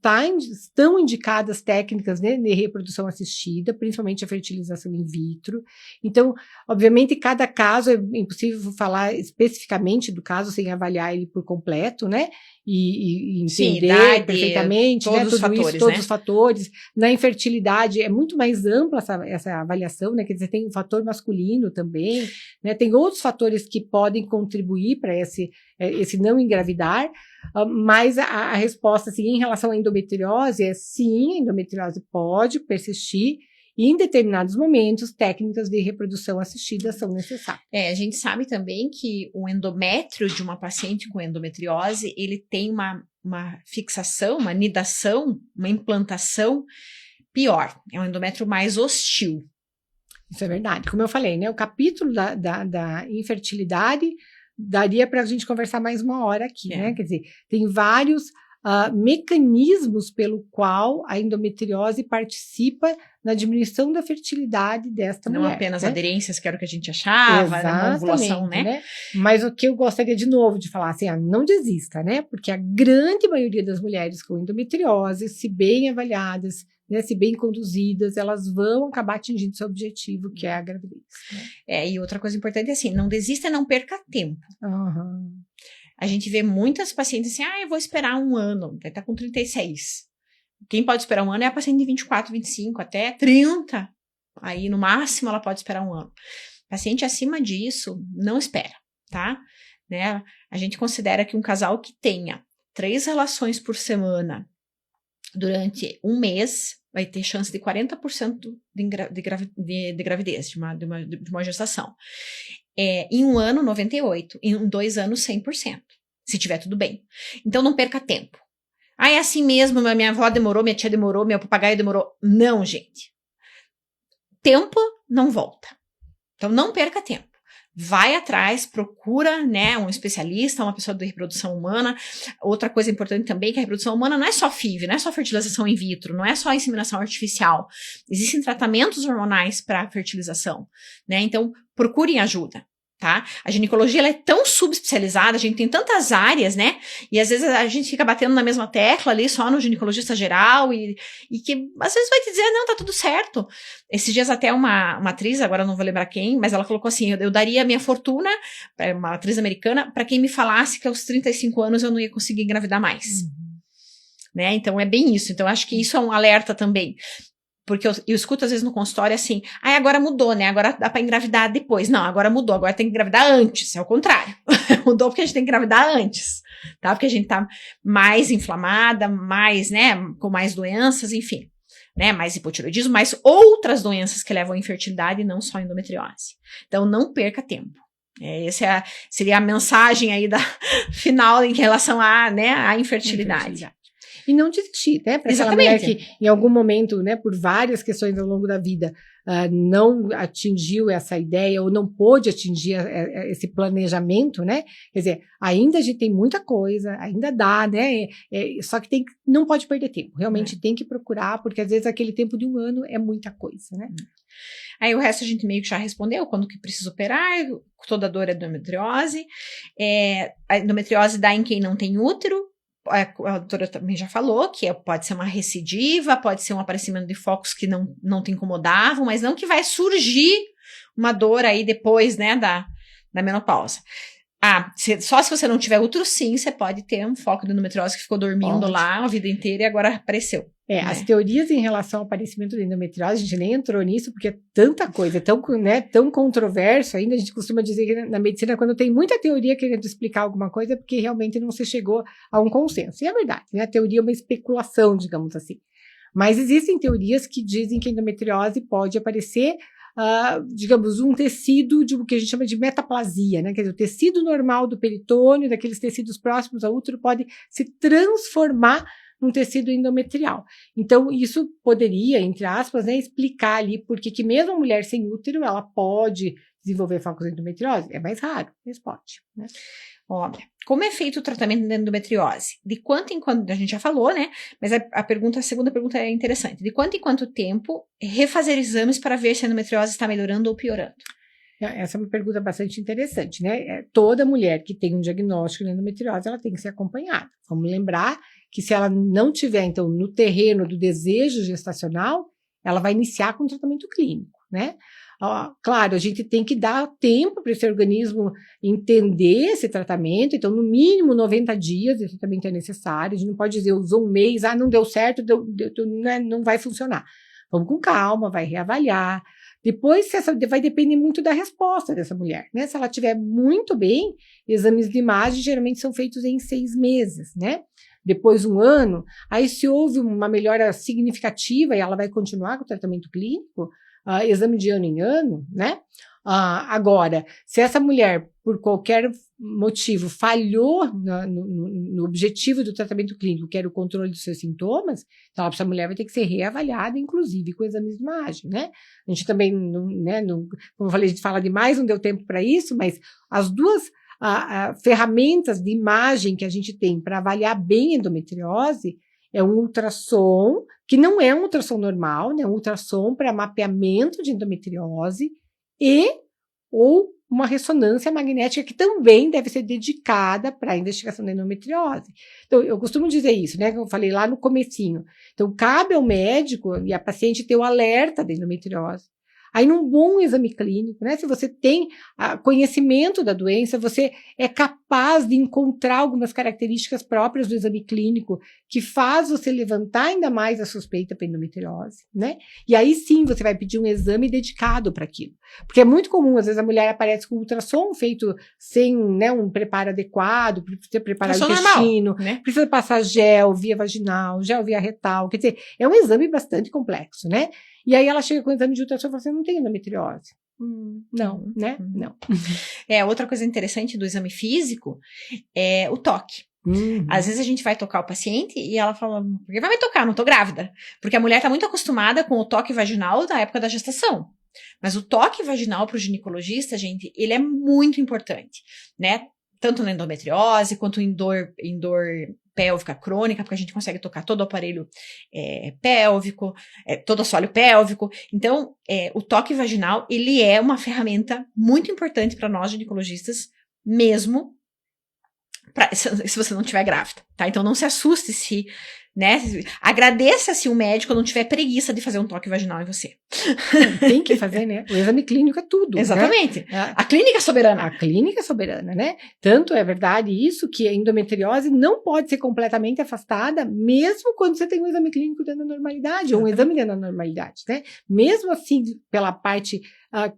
estão indicadas técnicas, né, de reprodução assistida, principalmente a fertilização in vitro. Então, obviamente, cada caso é impossível falar especificamente do caso sem avaliar ele por completo, né? E entender sim, idade, perfeitamente, todos, né, os fatores, todos né? os fatores. Na infertilidade é muito mais ampla essa avaliação, né? Quer dizer, tem o fator masculino também, né? Tem outros fatores que podem contribuir para esse não engravidar. Mas a resposta, assim, em relação à endometriose é sim, a endometriose pode persistir e em determinados momentos técnicas de reprodução assistida são necessárias. A gente sabe também que o endométrio de uma paciente com endometriose, ele tem uma fixação, uma nidação, uma implantação pior. É um endométrio mais hostil. Isso é verdade. Como eu falei, né? O capítulo da infertilidade daria para a gente conversar mais uma hora aqui, né? Quer dizer, tem vários mecanismos pelo qual a endometriose participa na diminuição da fertilidade desta mulher. Não apenas né? aderências, que era o que a gente achava, na ovulação, né? Mas o que eu gostaria de novo de falar, assim, não desista, né? Porque a grande maioria das mulheres com endometriose, se bem avaliadas, né, se bem conduzidas, elas vão acabar atingindo seu objetivo, que é a gravidez. Né? E outra coisa importante é assim, não desista, não perca tempo. Uhum. A gente vê muitas pacientes assim, eu vou esperar um ano, vai estar com 36. Quem pode esperar um ano é a paciente de 24, 25, até 30. Aí, no máximo, ela pode esperar um ano. Paciente acima disso, não espera, tá? Né? A gente considera que um casal que tenha 3 relações em durante um mês vai ter chance de 40% de gravidez, de uma gestação. Em um ano, 98%. Em 2 anos, 100%. Se tiver tudo bem. Então, não perca tempo. É assim mesmo, minha avó demorou, minha tia demorou, meu papagaio demorou. Não, gente. Tempo não volta. Então, não perca tempo. Vai atrás, procura, né, um especialista, uma pessoa de reprodução humana. Outra coisa importante também é que a reprodução humana não é só FIV, não é só fertilização in vitro, não é só inseminação artificial. Existem tratamentos hormonais para fertilização, né? Então, procurem ajuda. tá? A ginecologia, ela é tão subespecializada, a gente tem tantas áreas, né? E às vezes a gente fica batendo na mesma tecla ali, só no ginecologista geral, e que às vezes vai te dizer, não, tá tudo certo. Esses dias até uma atriz, agora eu não vou lembrar quem, mas ela colocou assim, eu daria minha fortuna, uma atriz americana, para quem me falasse que aos 35 anos eu não ia conseguir engravidar mais. Né? Então é bem isso. Então acho que isso é um alerta também. Porque eu escuto às vezes no consultório assim, agora mudou, né? Agora dá pra engravidar depois. Não, agora mudou, agora tem que engravidar antes. É o contrário. Mudou porque a gente tem que engravidar antes, tá? Porque a gente tá mais inflamada, mais, né? Com mais doenças, enfim. Né? Mais hipotireoidismo, mais outras doenças que levam à infertilidade e não só a endometriose. Então não perca tempo. Essa seria a mensagem aí final em relação à infertilidade. E não desistir, né? Para aquela mulher que em algum momento, né, por várias questões ao longo da vida, não atingiu essa ideia ou não pôde atingir esse planejamento, né? Quer dizer, ainda a gente tem muita coisa, ainda dá, né? Só que não pode perder tempo. Realmente tem que procurar, porque às vezes aquele tempo de 1 ano é muita coisa, né? Aí o resto a gente meio que já respondeu, quando que precisa operar, toda dor é endometriose. A endometriose dá em quem não tem útero. A doutora também já falou que pode ser uma recidiva, pode ser um aparecimento de focos que não te incomodavam, mas não que vai surgir uma dor aí depois, né, da menopausa. Só se você não tiver útero, sim, você pode ter um foco de endometriose que ficou dormindo lá a vida inteira e agora apareceu. As teorias em relação ao aparecimento da endometriose, a gente nem entrou nisso, porque é tanta coisa, é tão controverso ainda. A gente costuma dizer que na medicina, quando tem muita teoria querendo explicar alguma coisa, é porque realmente não se chegou a um consenso. E é verdade, né? A teoria é uma especulação, digamos assim. Mas existem teorias que dizem que a endometriose pode aparecer, digamos, um tecido de o que a gente chama de metaplasia, né? Quer dizer, o tecido normal do peritônio, daqueles tecidos próximos ao útero, pode se transformar num tecido endometrial. Então, isso poderia, entre aspas, né, explicar ali por que mesmo a mulher sem útero, ela pode desenvolver focos de endometriose. É mais raro, mas pode, né? Olha, como é feito o tratamento da endometriose? De quanto em quanto, a gente já falou, né? Mas a segunda pergunta é interessante. De quanto em quanto tempo refazer exames para ver se a endometriose está melhorando ou piorando? Essa é uma pergunta bastante interessante, né? Toda mulher que tem um diagnóstico de endometriose, ela tem que ser acompanhada. Vamos lembrar que se ela não tiver, então, no terreno do desejo gestacional, ela vai iniciar com tratamento clínico, né? Claro, a gente tem que dar tempo para esse organismo entender esse tratamento, então, no mínimo 90 dias esse tratamento é necessário. A gente não pode dizer, usou 1 mês, não deu certo, não vai funcionar. Vamos com calma, vai reavaliar. Depois, vai depender muito da resposta dessa mulher, né? Se ela estiver muito bem, exames de imagem geralmente são feitos em 6 meses, né? Depois 1 ano, aí se houve uma melhora significativa e ela vai continuar com o tratamento clínico, exame de ano em ano, né? Agora, se essa mulher, por qualquer motivo, falhou no objetivo do tratamento clínico, que era o controle dos seus sintomas, então essa mulher vai ter que ser reavaliada, inclusive com exames de imagem, né? A gente também, como eu falei, a gente fala demais, não deu tempo para isso, mas as duas ferramentas de imagem que a gente tem para avaliar bem a endometriose é um ultrassom, que não é um ultrassom normal, né? Um ultrassom para mapeamento de endometriose ou uma ressonância magnética que também deve ser dedicada para a investigação da endometriose. Então, eu costumo dizer isso, né? Que eu falei lá no comecinho. Então, cabe ao médico e à paciente ter o alerta da endometriose. Aí, num bom exame clínico, né? Se você tem conhecimento da doença, você é capaz de encontrar algumas características próprias do exame clínico que faz você levantar ainda mais a suspeita para endometriose, né? E aí sim você vai pedir um exame dedicado para aquilo. Porque é muito comum, às vezes a mulher aparece com ultrassom feito sem, né, um preparo adequado, precisa preparar o intestino, normal, né? Precisa passar gel via vaginal, gel via retal, quer dizer, é um exame bastante complexo, né? E aí ela chega com o exame de ultrassom e fala assim, não tem endometriose. Não, né? Não. Outra coisa interessante do exame físico é o toque. Às vezes a gente vai tocar o paciente e ela fala, por que vai me tocar? Não tô grávida. Porque a mulher está muito acostumada com o toque vaginal da época da gestação. Mas o toque vaginal para o ginecologista, gente, ele é muito importante, né? Tanto na endometriose quanto em dor pélvica crônica, porque a gente consegue tocar todo o aparelho pélvico, todo o assoalho pélvico. Então, o toque vaginal, ele é uma ferramenta muito importante para nós ginecologistas, mesmo se você não estiver grávida, tá? Então não se assuste se, né? Agradeça se o médico não tiver preguiça de fazer um toque vaginal em você. Tem que fazer, né? O exame clínico é tudo. Exatamente. Né? A clínica é soberana. A clínica é soberana, né? Tanto é verdade isso que a endometriose não pode ser completamente afastada, mesmo quando você tem um exame clínico dentro da normalidade, ou um exame dentro da normalidade, né? Mesmo assim, pela parte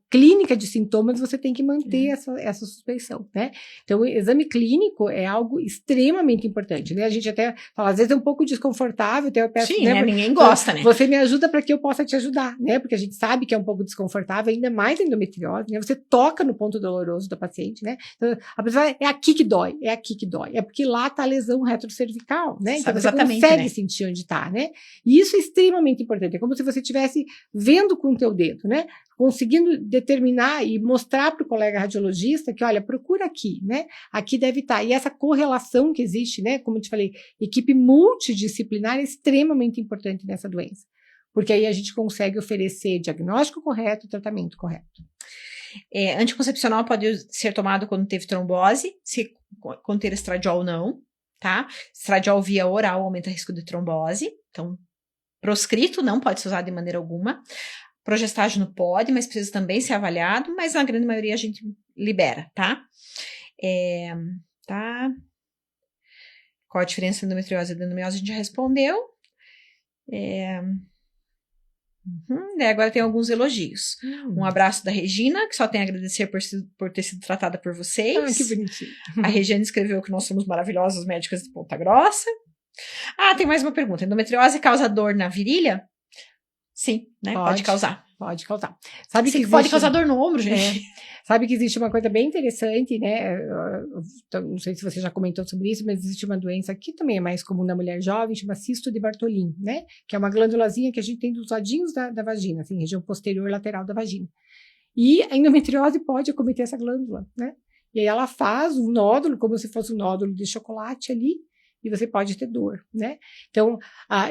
clínica de sintomas, você tem que manter essa suspeição, né? Então, o exame clínico é algo extremamente importante, né? A gente até fala, às vezes é um pouco desconfortável, até eu peço, sim, né? Ninguém gosta, né? Você me ajuda para que eu possa te ajudar, né? Porque a gente sabe que é um pouco desconfortável, ainda mais a endometriose, né? Você toca no ponto doloroso da paciente, né? Então, a pessoa é aqui que dói, é aqui que dói. É porque lá tá a lesão retrocervical, né? Então, você consegue sentir onde tá, né? E isso é extremamente importante. É como se você estivesse vendo com o teu dedo, né? Conseguindo determinar e mostrar para o colega radiologista que, olha, procura aqui, né? Aqui deve estar. E essa correlação que existe, né? Como eu te falei, equipe multidisciplinar é extremamente importante nessa doença. Porque aí a gente consegue oferecer diagnóstico correto e tratamento correto. Anticoncepcional pode ser tomado quando teve trombose, se conter estradiol não, tá? Estradiol via oral aumenta o risco de trombose, então proscrito não pode ser usado de maneira alguma. Progestágeno pode, mas precisa também ser avaliado, mas na grande maioria a gente libera, tá? Qual a diferença entre endometriose e adenomiose? A gente já respondeu. Agora tem alguns elogios. Um abraço da Regina, que só tem a agradecer por ter sido tratada por vocês. Ah, que bonitinho. A Regina escreveu que nós somos maravilhosos médicas de Ponta Grossa. Tem mais uma pergunta. Endometriose causa dor na virilha? Sim, né? Pode causar. Pode causar. Sabe que pode causar dor no ombro, gente. Sabe que existe uma coisa bem interessante, né? Não sei se você já comentou sobre isso, mas existe uma doença que também é mais comum na mulher jovem, chama cisto de Bartolin, né? Que é uma glândulazinha que a gente tem dos ladinhos da vagina, assim, região posterior lateral da vagina. E a endometriose pode acometer essa glândula, né? E aí ela faz um nódulo, como se fosse um nódulo de chocolate ali, e você pode ter dor, né? Então,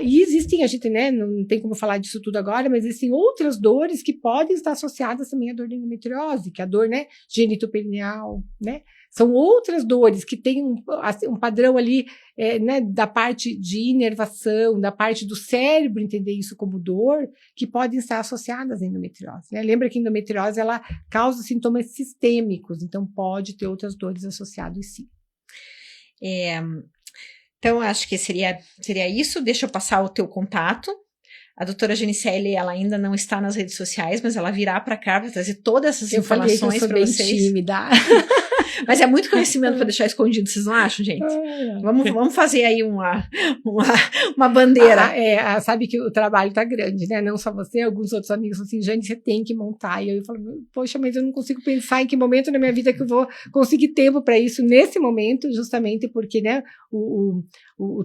e existem, a gente, né, não tem como falar disso tudo agora, mas existem outras dores que podem estar associadas também à dor de endometriose, que é a dor, né, genitoperineal, né? São outras dores que têm um padrão ali, né, da parte de inervação, da parte do cérebro entender isso como dor, que podem estar associadas à endometriose, né? Lembra que a endometriose, ela causa sintomas sistêmicos, então pode ter outras dores associadas, sim. Então, acho que seria isso. Deixa eu passar o teu contato. A doutora Genicelli, ela ainda não está nas redes sociais, mas ela virá para cá para trazer todas essas informações para vocês. Tímida. Mas é muito conhecimento para deixar escondido, vocês não acham, gente? Vamos fazer aí uma bandeira. Sabe que o trabalho tá grande, né? Não só você, alguns outros amigos falam assim, Jane, você tem que montar. E eu falo, poxa, mas eu não consigo pensar em que momento na minha vida que eu vou conseguir tempo para isso nesse momento, justamente porque, né, o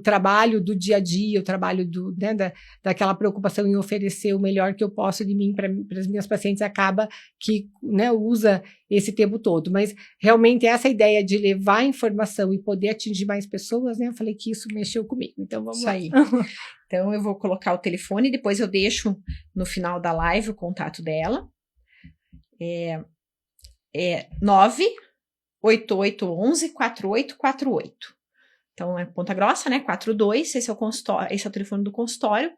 trabalho do dia a dia, o trabalho daquela preocupação em oferecer o melhor que eu posso de mim para as minhas pacientes acaba que, né, usa esse tempo todo. Mas realmente essa ideia de levar informação e poder atingir mais pessoas, né? Eu falei que isso mexeu comigo. Então vamos lá. Aí. Então eu vou colocar o telefone, depois eu deixo no final da live o contato dela. 98811-4848. Então é Ponta Grossa, né? 42, esse é o consultório, esse é o telefone do consultório.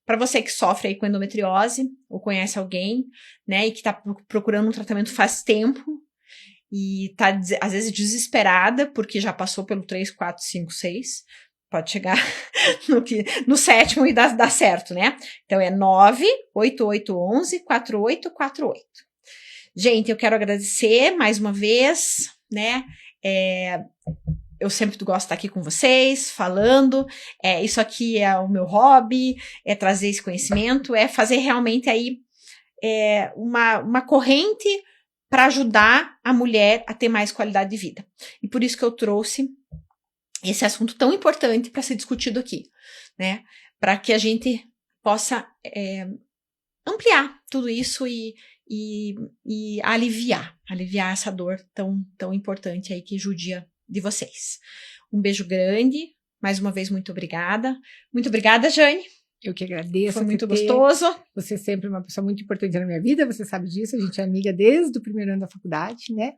Para você que sofre aí com endometriose ou conhece alguém, né, e que está procurando um tratamento faz tempo e tá às vezes desesperada porque já passou pelo 3, 4, 5, 6, pode chegar no sétimo e dar certo, né? Então é 98811-4848. Gente, eu quero agradecer mais uma vez, né? Eu sempre gosto de estar aqui com vocês, falando, isso aqui é o meu hobby, é trazer esse conhecimento, é fazer realmente aí uma corrente para ajudar a mulher a ter mais qualidade de vida. E por isso que eu trouxe esse assunto tão importante para ser discutido aqui, né? Para que a gente possa ampliar tudo isso e aliviar essa dor tão importante aí que judia de vocês. Um beijo grande, Mais uma vez, muito obrigada. Muito obrigada, Jane. Eu que agradeço. Foi muito gostoso. Você é sempre uma pessoa muito importante na minha vida, você sabe disso, a gente é amiga desde o primeiro ano da faculdade, né?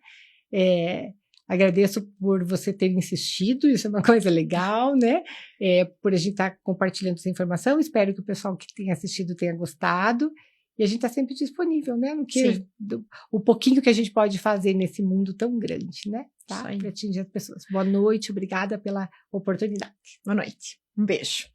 Agradeço por você ter insistido, isso é uma coisa legal, né? Por a gente estar compartilhando essa informação, espero que o pessoal que tenha assistido tenha gostado, e a gente está sempre disponível, né? O pouquinho que a gente pode fazer nesse mundo tão grande, né? Tá? Para atingir as pessoas. Boa noite, obrigada pela oportunidade. Boa noite. Um beijo.